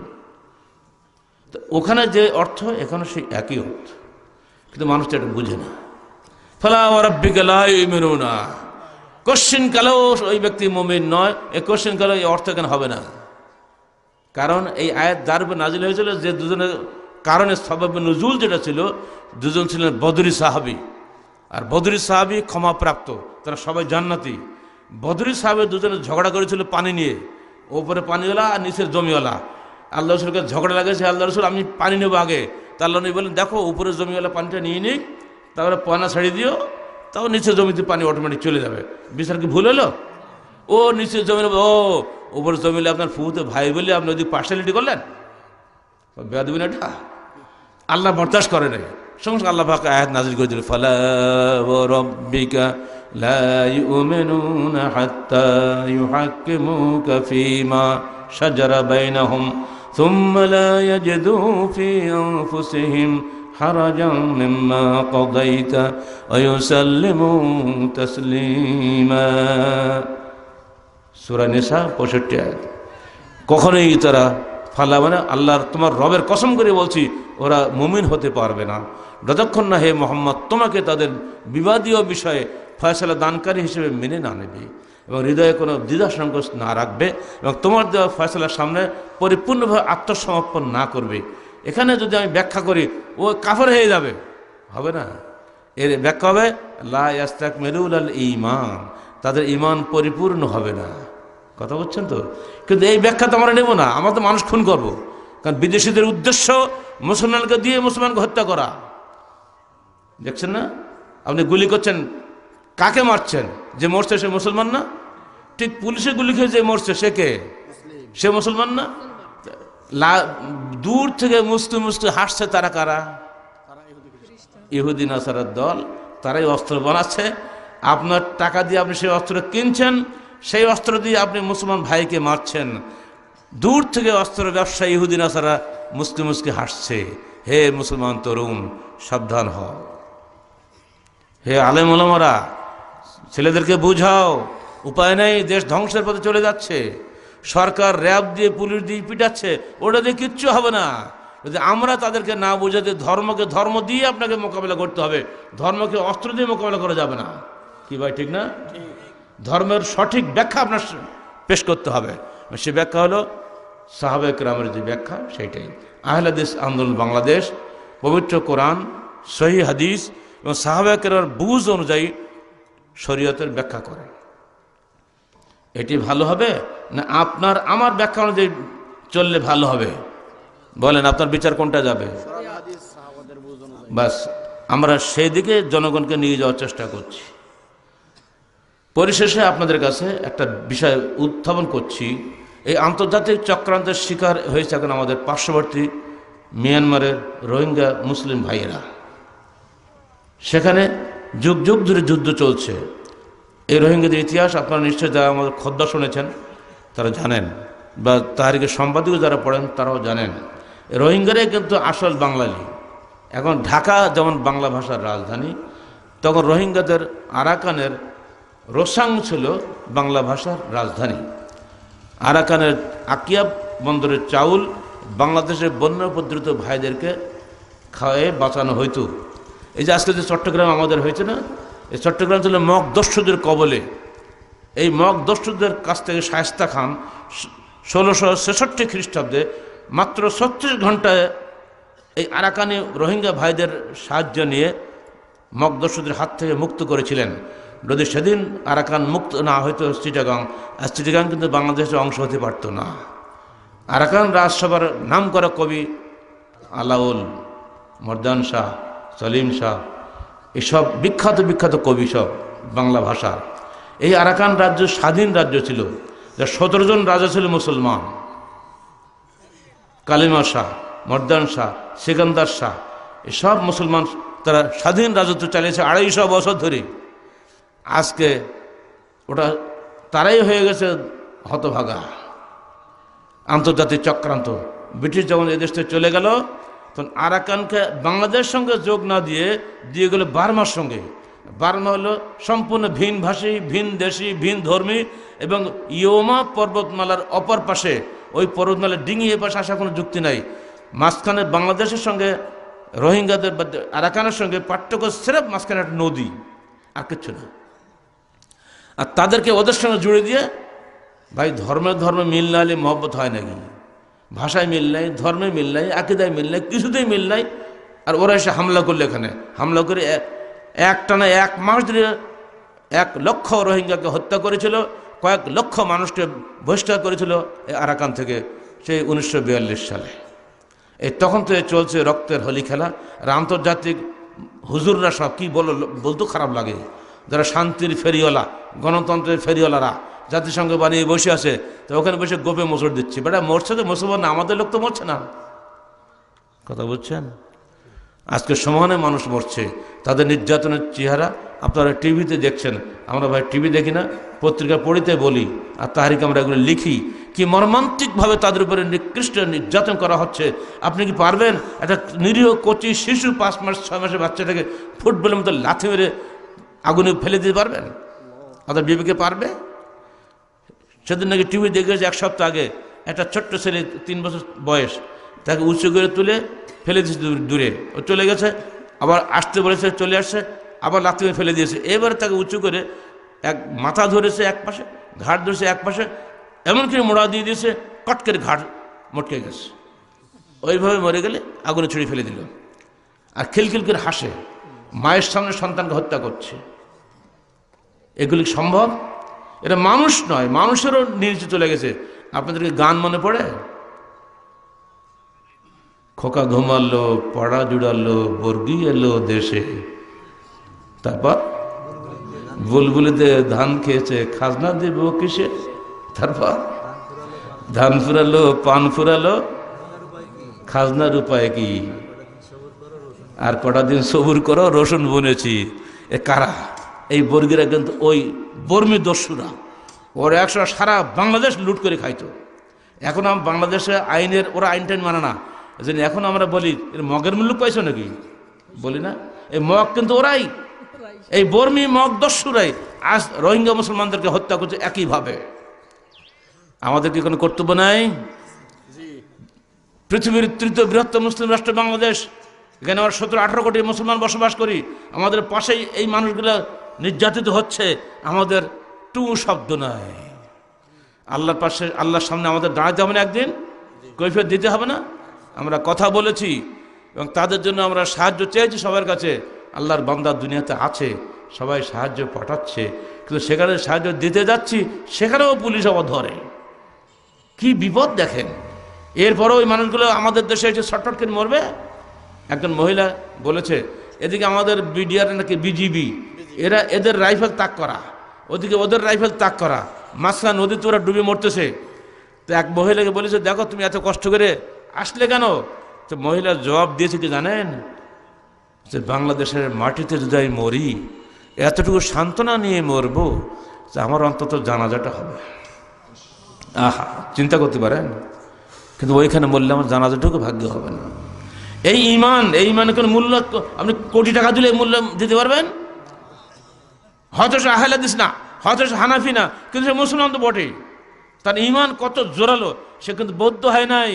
তো ওখানে যে অর্থ এখানে সেই একই অর্থ, কিন্তু মানুষ তো এটা বুঝে না। ফালা ওয়া রাব্বিকা লা ইউমিনুনা, কোশ্চিন কালেও ওই ব্যক্তি মুমিন নয়। এই কোশ্চিন কালেও এই অর্থ এখানে হবে না। কারণ এই আয়াত যার উপর নাজিল হয়েছিল, যে দুজনের কারণে সবাবে নুজুল যেটা ছিল, দুজন ছিলেন বদরি সাহাবী। আর বদরি সাহাবী ক্ষমাপ্রাপ্ত, তারা সবাই জান্নাতি। বদরি সাহাবী দুজনে ঝগড়া করেছিল পানি নিয়ে, ওপরে পানিওয়ালা আর নিচের জমিওয়ালা। আল্লাহ রসুলকে ঝগড়া লাগেছে, আল্লাহ রসুল আমি পানি নেবো আগে। তা আল্লাহ নবী বলেন দেখো উপরে জমিওয়ালা পানিটা নিয়ে নিক, তারপরে পানা ছাড়িয়ে দিও, তাও নিচের জমিতে পানি অটোমেটিক চলে যাবে। বিচার কি ভুল হলো? ও নিচের জমি, ও উপরে জমিলে আপনার ফুতে ভাই বলে আপনি ওদিকে পার্সিয়ালিটি করলেন, বেয়াদবি না এটা? আল্লাহ বরদাস্ত করে নাই। সমস্ত আল্লাহ পাক আয়াত নাযিল করে দিলেন, ফালা ওয়া রাব্বিকা লা ইউমিনুনা হাত্তা ইউহাক্কিমুকা ফীমা শাজারা বাইনাহুম সুম্মা লা ইয়াজিদু ফী আনফুসিহিম হারাজান মিম্মা কাদাইতা ওয়া ইউসাল্লিমু তাসলিমা। সূরা নিসা 65 আয়াত। কখনোই তারা, ফালা মানে আল্লাহর, তোমার রবের কসম করে বলছি, ওরা মুমিন হতে পারবে না যতক্ষণ না হে মোহাম্মদ তোমাকে তাদের বিবাদীয় বিষয়ে ফয়সালা দানকারী হিসেবে মেনে না নেবে এবং হৃদয়ে কোনো দ্বিধা সংকোচ না রাখবে এবং তোমার দেওয়া ফয়সালার সামনে পরিপূর্ণভাবে আত্মসমর্পণ না করবে। এখানে যদি আমি ব্যাখ্যা করি ও কাফের হয়ে যাবে, হবে না। এর ব্যাখ্যা হবে লা ইয়াস্তাকমিলুল ঈমান, তাদের ঈমান পরিপূর্ণ হবে না। কথা বলছেন তো? কিন্তু এই ব্যাখ্যা তো আমরা নেব না, আমরা তো মানুষ খুন করবো। কারণ বিদেশিদের উদ্দেশ্য মুসলমানকে দিয়ে মুসলমানকে হত্যা করা। দেখছেন না, আপনি গুলি করছেন, কাকে মারছেন? যে মরছে সে মুসলমান না? ঠিক পুলিশে গুলি খেয়ে যে মরছে সে কে? সে মুসলমান না? দূর থেকে মুস্তি মুস্তি হাসছে তারা কারা? ইহুদি নাসারার দল। তারাই অস্ত্র বানাচ্ছে, আপনার টাকা দিয়ে আপনি সেই অস্ত্র কিনছেন, সেই অস্ত্র দিয়ে আপনি মুসলমান ভাইকে মারছেন। দূর থেকে অস্ত্র ব্যবসায়ী ইহুদি নাসারা মুস্কি মুস্কি হাসছে। হে মুসলমান তরুণ, সাবধান হও। হে আলেম ওলামারা, ছেলেদেরকে বুঝাও, উপায় নেই, দেশ ধ্বংসের পথে চলে যাচ্ছে। সরকার র্যাব দিয়ে পুলিশ দিয়ে পিটাচ্ছে, ওটা দিয়ে কিচ্ছু হবে না। যদি আমরা তাদেরকে না বোঝাতে ধর্মকে ধর্ম দিয়ে আপনাকে মোকাবেলা করতে হবে, ধর্মকে অস্ত্র দিয়ে মোকাবেলা করা যাবে না। কি ভাই ঠিক না? ধর্মের সঠিক ব্যাখ্যা আপনার পেশ করতে হবে। সে ব্যাখ্যা হলো সাহাবায়ে কেরামের যে ব্যাখ্যা, সেইটাই। আহলে হাদিস আন্দোলন বাংলাদেশ পবিত্র কোরআন, সহিহ হাদিস এবং সাহাবায়ে কেরামের বুঝ অনুযায়ী শরীয়তের ব্যাখ্যা করে। এটি ভালো হবে না আপনার আমার ব্যাখ্যা অনুযায়ী চললে ভালো হবে? বলেন আপনার বিচার কোনটা যাবে? বাস আমরা সেই দিকে জনগণকে নিয়ে যাওয়ার চেষ্টা করছি। পরিশেষে আপনাদের কাছে একটা বিষয় উত্থাপন করছি। এই আন্তর্জাতিক চক্রান্তের শিকার হয়েছে এখন আমাদের পার্শ্ববর্তী মিয়ানমারের রোহিঙ্গা মুসলিম ভাইয়েরা। সেখানে যুগ যুগ ধরে যুদ্ধ চলছে। এই রোহিঙ্গাদের ইতিহাস আপনারা নিশ্চয়ই যারা আমাদের খোদ্দা শুনেছেন তারা জানেন, বা তাহারিকে সম্পাদকীয় যারা পড়েন তারাও জানেন। রোহিঙ্গারাই কিন্তু আসল বাঙালি। এখন ঢাকা যেমন বাংলা ভাষার রাজধানী, তখন রোহিঙ্গাদের আরাকানের রোসাং ছিল বাংলা ভাষার রাজধানী। আরাকানের আকিয়া বন্দরের চাউল বাংলাদেশের বন্যা উপদ্রুত ভাইদেরকে খাওয়ায়ে বাঁচানো হইতো। এই যে আজকে যে চট্টগ্রাম আমাদের হয়েছে না, এই চট্টগ্রাম ছিল মগ দস্যুদের কবলে। এই মগ দস্যুদের কাছ থেকে শায়েস্তা খান 1666 খ্রিস্টাব্দে মাত্র 36 ঘন্টায় এই আরাকানি রোহিঙ্গা ভাইদের সাহায্য নিয়ে মগ দস্যুদের হাত থেকে মুক্ত করেছিলেন। যদি সেদিন আরাকান মুক্ত না হয়তো চিটাগাং, আর চিটাগাং কিন্তু বাংলাদেশের অংশ হতে পারত না। আরাকান রাজসভার নাম করা কবি আলাউল, মর্দান শাহ, সলিম শাহ, এসব বিখ্যাত বিখ্যাত কবি সব বাংলা ভাষার। এই আরাকান রাজ্য স্বাধীন রাজ্য ছিল, যা 17 জন রাজা ছিল মুসলমান। কালিমা শাহ, মর্দান শাহ, সিকান্দার শাহ, এসব মুসলমান, তারা স্বাধীন রাজত্ব চালিয়েছে 250 বছর ধরে। আজকে ওটা তারাই হয়ে গেছে হতভাগা। আন্তর্জাতিক চক্রান্ত। ব্রিটিশ যখন এদেশ থেকে চলে গেল, তখন আরাকানকে বাংলাদেশ সঙ্গে যোগ না দিয়ে দিয়ে গেল বার্মার সঙ্গে। বার্মা হলো সম্পূর্ণ ভিন ভাষী, ভিন দেশি, ভিন ধর্মী, এবং ইয়োমা পর্বতমালার অপর পাশে, ওই পর্বতমালার ডিঙি এ পাশে আসা কোনো যুক্তি নাই। মাঝখানে বাংলাদেশের সঙ্গে রোহিঙ্গাদের আরাকানের সঙ্গে পার্থক্য সেরফ মাঝখানে একটা নদী, আর কিচ্ছু না। আর তাদেরকে ওদের সঙ্গে জুড়ে দিয়ে, ভাই ধর্মে মিল না হলে মহব্বত হয় নাকি? ভাষায় মিল নাই, ধর্মে মিল নাই, আকিদায় মিল নাই, কিছুতেই মিল নাই। আর ওরা এসে হামলা করলে, এখানে হামলা করে একটানা 1 মাস ধরে 1 লক্ষ রোহিঙ্গাকে হত্যা করেছিল, কয়েক লক্ষ মানুষকে বহিষ্কার করেছিল এই আরাকান থেকে, সেই 1942 সালে। এই তখন তো চলছে রক্তের হোলি খেলা। আর আন্তর্জাতিক হুজুররা সব কী বলতেও খারাপ লাগে, যারা শান্তির ফেরিওয়ালা, গণতন্ত্রের ফেরিওয়ালারা জাতিসংঘ বানিয়ে বসে আছে, তো ওখানে বসে গোপে মোচড় দিচ্ছে। বেটা মরছে তো মুসলমান না, আমাদের লোক তো মরছে না। কথা বুঝছেন? আজকে সমানে মানুষ মরছে, তাদের নির্যাতনের চেহারা আপনারা টিভিতে দেখছেন। আমরা ভাই টিভি দেখি না, পত্রিকা পড়িতে বলি, আর তাহারিকে আমরা এগুলো লিখি। কি মর্মান্তিকভাবে তাদের উপরে নিকৃষ্ট নির্যাতন করা হচ্ছে। আপনি কি পারবেন একটা নিরীহ কচি শিশু 5 মাস 6 মাসের বাচ্চাটাকে ফুটবলের মতো লাথি মেরে আগুনে ফেলে দিতে পারবেন? আপনার বিবেকে পারবে? সেদিন নাকি টিভি দেখেছে 1 সপ্তাহ আগে, একটা ছোট্ট ছেলে 3 বছর বয়স, তাকে উঁচু করে তুলে ফেলে দিয়েছে দূরে। ও চলে গেছে, আবার আসতে বলেছে, চলে আসছে, আবার লাথি মেরে ফেলে দিয়েছে। এবারে তাকে উঁচু করে এক মাথা ধরেছে এক পাশে, ঘাট ধরেছে এক পাশে, এমনকি মোড়া দিয়ে দিয়েছে, কট করে ঘাট মটকে গেছে। ওইভাবে মরে গেলে আগুনে ছুড়ে ফেলে দিল। আর খিলখিল করে হাসে, মায়ের সামনে সন্তানকে হত্যা করছে। এগুলি সম্ভব? এটা মানুষ নয়, মানুষেরও নিচে চলে গেছে। আপনাদেরকে গান মনে পড়ে? খোকা ঘুমালো, পড়া জুড়ালো, বর্গি এলো দেশে, তারপর বুলবুলিতে ধান খেয়েছে, খাজনা দেব কিসে, তারপর ধান ফুরালো, পান ফুরালো, খাজনার উপায় কি, আর কটা দিন সবুর করো, রসুন বুনেছি। এ কারা? এই বর্গীরা কিন্তু ওই বর্মী দস্যুরা। ওরা 100 সারা বাংলাদেশ লুট করে খাইতো। এখন বাংলাদেশে আইনের, ওরা আইন টাইন মানে না, এখন আমরা বলি এর মগের মূল্য পাইছো নাকি, বলি না? এই মগ কিন্তু ওরাই, এই বর্মী মগ দস্যুরাই আজ রোহিঙ্গা মুসলমানদেরকে হত্যা করছে একইভাবে। আমাদের কি কোনো কর্তব্য নাই? পৃথিবীর তৃতীয় বৃহত্তম মুসলিম রাষ্ট্র বাংলাদেশ, এখানে আমরা 17-18 কোটি মুসলমান বসবাস করি। আমাদের পাশেই এই মানুষগুলো নির্যাতিত হচ্ছে, আমাদের টু শব্দ নাই। আল্লাহর পাশে, আল্লাহর সামনে আমাদের দাঁড়াতে হবে না, একদিন কৈফিয়ত দিতে হবে না? আমরা কথা বলেছি এবং তাদের জন্য আমরা সাহায্য চেয়েছি সবার কাছে। আল্লাহর বান্দা দুনিয়াতে আছে, সবাই সাহায্য পাঠাচ্ছে, কিন্তু সেখানে সাহায্য দিতে যাচ্ছি, সেখানেও পুলিশ আবার ধরে। কি বিপদ দেখেন! এরপরও ওই মানুষগুলো আমাদের দেশে এসে শর্টকাট করে মরবে। একজন মহিলা বলেছে, এদিকে আমাদের বিডিআর নাকি বিজিবি, এদের রাইফেল তাক করা, ওদিকে ওদের রাইফেল তাক করা, মাঝখানে নদীতে ওরা ডুবে মরতেছে। তো এক মহিলাকে বলেছে, দেখো তুমি এত কষ্ট করে আসলে কেন? তো মহিলা জবাব দিয়েছে কি জানেন? যে বাংলাদেশের মাটিতে যদি আমি মরি, এতটুকু সান্ত্বনা নিয়ে মরবো যে আমার অন্তত জানাজাটা হবে। আহা, চিন্তা করতে পারেন? কিন্তু ওইখানে মরলে আমার জানাজাটুকু ভাগ্য হবে না। এই ইমান কোনো মূল্য, আপনি কোটি টাকা দিলে মূল্য দিতে পারবেন? হয়তো সে আহলে হাদিস না, হয়তো সে হানাফি না, কিন্তু সে মুসলমান তো বটেই। তার ইমান কত জোরালো! সে কিন্তু বৌদ্ধ হয় নাই,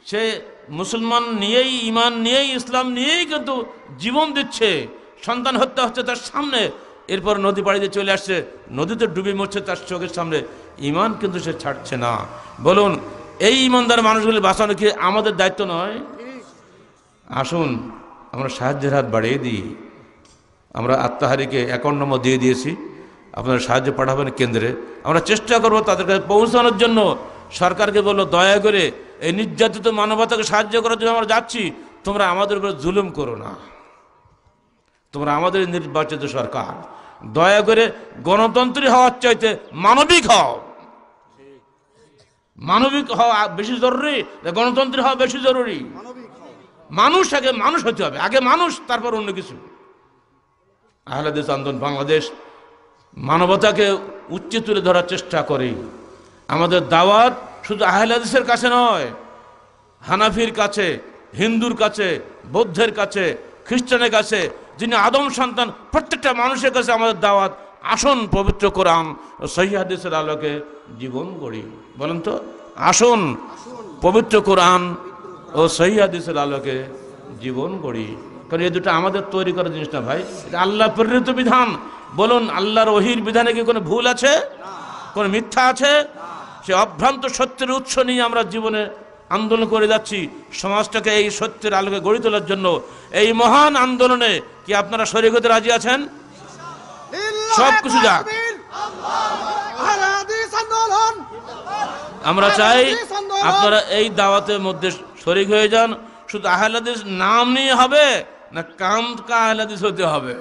সে মুসলমান নিয়েই, ইমান নিয়েই, ইসলাম নিয়েই কিন্তু জীবন দিচ্ছে। সন্তান হত্যা হচ্ছে তার সামনে, এরপর নদী পাড়িতে চলে আসছে, নদীতে ডুবে মরছে তার চোখের সামনে। ইমান কিন্তু সে ছাড়ছে না। বলুন, এই ইমানদার মানুষগুলি বাঁচানো কি আমাদের দায়িত্ব নয়? আসুন আমরা সাহায্যের হাত বাড়িয়ে দিই। আমরা আত্মাহারিকে অ্যাকাউন্ট নম্বর দিয়ে দিয়েছি, আপনারা সাহায্য পাঠাবেন কেন্দ্রে। আমরা চেষ্টা করবো তাদের কাছে পৌঁছানোর জন্য। সরকারকে বললো, দয়া করে এই নির্যাতিত মানবতাকে সাহায্য করার জন্য আমরা যাচ্ছি, তোমরা আমাদের উপরে জুলুম করো না। তোমরা আমাদের নির্বাচিত সরকার, দয়া করে গণতন্ত্রী হওয়ার চাইতে মানবিক হও। মানবিক হওয়া বেশি জরুরি, গণতন্ত্রী হওয়া বেশি জরুরি। মানুষ আগে মানুষ হতে হবে, আগে মানুষ, তারপর অন্য কিছু। আহলে হাদিস আন্দোলন বাংলাদেশ মানবতাকে উচ্চে তুলে ধরার চেষ্টা করে। আমাদের দাওয়াত শুধু আহলে হাদিসের কাছে নয়, হানাফির কাছে, হিন্দুর কাছে, বৌদ্ধের কাছে, খ্রিস্টানের কাছে, যিনি আদম সন্তান, প্রত্যেকটা মানুষের কাছে আমাদের দাওয়াত, আসুন পবিত্র কোরআন ও সহিহ হাদিসের আলোকে জীবন গড়ি। বলেন তো, আসুন পবিত্র কোরআন ও সহিহ হাদিসের আলোকে জীবন গড়ি। কারণ এই দুটো আমাদের তৈরি করা জিনিস না ভাই, এটা আল্লাহ প্রেরিত বিধান। বলুন, আল্লাহর ওহির বিধানে কি কোনো ভুল আছে? কোনো মিথ্যা আছে? সে অভ্রান্ত সত্যের উৎস নিয়ে আমরা জীবনে আন্দোলন করে যাচ্ছি, সমাজটাকে এই সত্যের আলোকে গড়ে তোলার জন্য। এই মহান আন্দোলনে কি আপনারা শরীক হতে রাজি আছেন? সব কিছু যাক, আমরা চাই আপনারা এই দাওয়াতের মধ্যে শরীক হয়ে যান। শুধু আহলে হাদিস নাম নিয়ে হবে না, কাম আহলে হাদিস হতে হবে।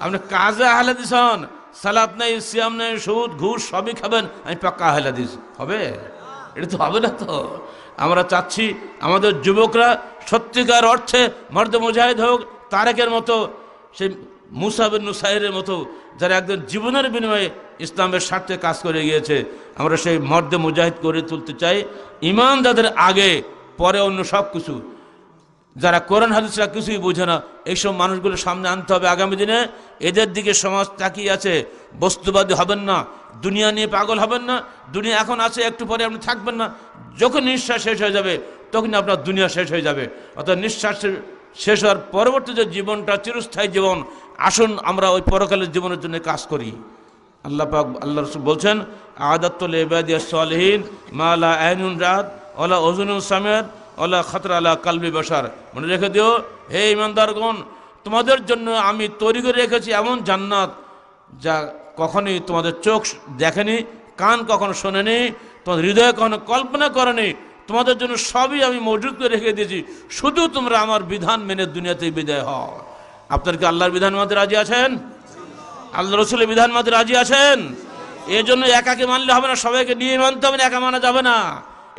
আপনি কাজে আহলে হাদিস হন, সালাত নেই, সিয়াম নেই, সুদ ঘুষ সবই খাবেন, আমি পাক্কা আহলে হাদিস হবে? এটা তো হবে না। তো আমরা চাচ্ছি আমাদের যুবকরা সত্যিকার অর্থে মর্দে মুজাহিদ হোক, তারেকের মতো, সেই মুসা বিন নুসাইরের মতো, যারা একজন জীবনের বিনিময়ে ইসলামের স্বার্থে কাজ করে গিয়েছে। আমরা সেই মর্দে মুজাহিদ করে তুলতে চাই। ইমান যাদের আগে, পরে অন্য সব কিছু। যারা কোরআন হাদিসরা কিছুই বোঝে না, এইসব মানুষগুলো সামনে আনতে হবে আগামী দিনে। এদের দিকে সমাজ তাকিয়ে আছে। বস্তুবাদী হবেন না, দুনিয়া নিয়ে পাগল হবেন না। দুনিয়া এখন আছে, একটু পরে আপনি থাকবেন না। যখন নিঃশ্বাস শেষ হয়ে যাবে, তখন আপনার দুনিয়া শেষ হয়ে যাবে। অর্থাৎ নিঃশ্বাস শেষ হওয়ার পরবর্তী যে জীবনটা চিরস্থায়ী জীবন, আসুন আমরা ওই পরকালের জীবনের জন্য কাজ করি। আল্লাহ পাক, আল্লাহ রাসূল বলছেন, আদাতুল ইবাদিয়াস সালিহিন মা লা আইনুন রাত ওয়ালা উযুনুন সামিআত ওয়ালা খাতরা আলা কালবি বাশার। মনে রেখে দিও, হে ঈমানদারগণ, তোমাদের জন্য আমি তৈরি করে রেখেছি এমন জান্নাত যা কখনোই তোমাদের চোখ দেখেনি, কান কখনো শোনেনি, তোমাদের হৃদয়ে কখনো কল্পনা করেনি। তোমাদের জন্য সবই আমি মজুদ করে রেখে দিয়েছি, শুধু তোমরা আমার বিধান মেনে দুনিয়াতেই বিদায় হও। আপনার কি আল্লাহর বিধান মানতে রাজি আছেন? আল্লাহ রসুলের বিধান মানতে রাজি আছেন? এই জন্য একাকে মানলে হবে না, সবাইকে নিয়ে মানতে হবে না, একা মানা যাবে না।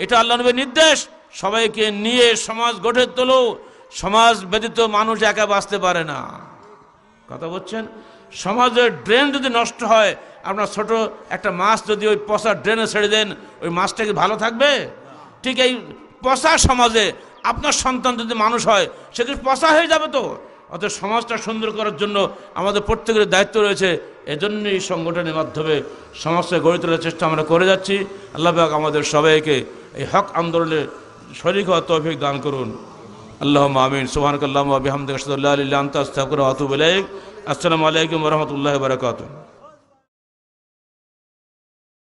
এটা আল্লাহ নবীর নির্দেশ। সবাইকে নিয়ে সমাজ গঠে তোলো। সমাজ ব্যতীত মানুষ একা বাঁচতে পারে না। কথা বলছেন? সমাজের ড্রেন যদি নষ্ট হয়, আপনার ছোট একটা মাছ যদি ওই পচা ড্রেনে ছেড়ে দেন, ওই মাছটা কি ভালো থাকবে? ঠিক এই পচা সমাজে আপনার সন্তান যদি মানুষ হয়, সে কি পচা হয়ে যাবে? তো অতএব সমাজটা সুন্দর করার জন্য আমাদের প্রত্যেকের দায়িত্ব রয়েছে। এজন্য এই সংগঠনের মাধ্যমে সমাজকে গড়ে তোলার চেষ্টা আমরা করে যাচ্ছি। আল্লাহ পাক আমাদের সবাইকে এই হক আন্দোলনে শরীক হওয়ার তৌফিক দান করুন। আল্লাহুম্মা আমিন। সুবহানাকাল্লাহুম্মা ওয়া বিহামদিকা আশহাদু আল্লা ইলাহা ইল্লা আনতা আস্তাগফিরুকা ওয়া আতুবু ইলাইক। আসসালামু আলাইকুম ওয়া রাহমাতুল্লাহি ওয়া বারাকাতুহু।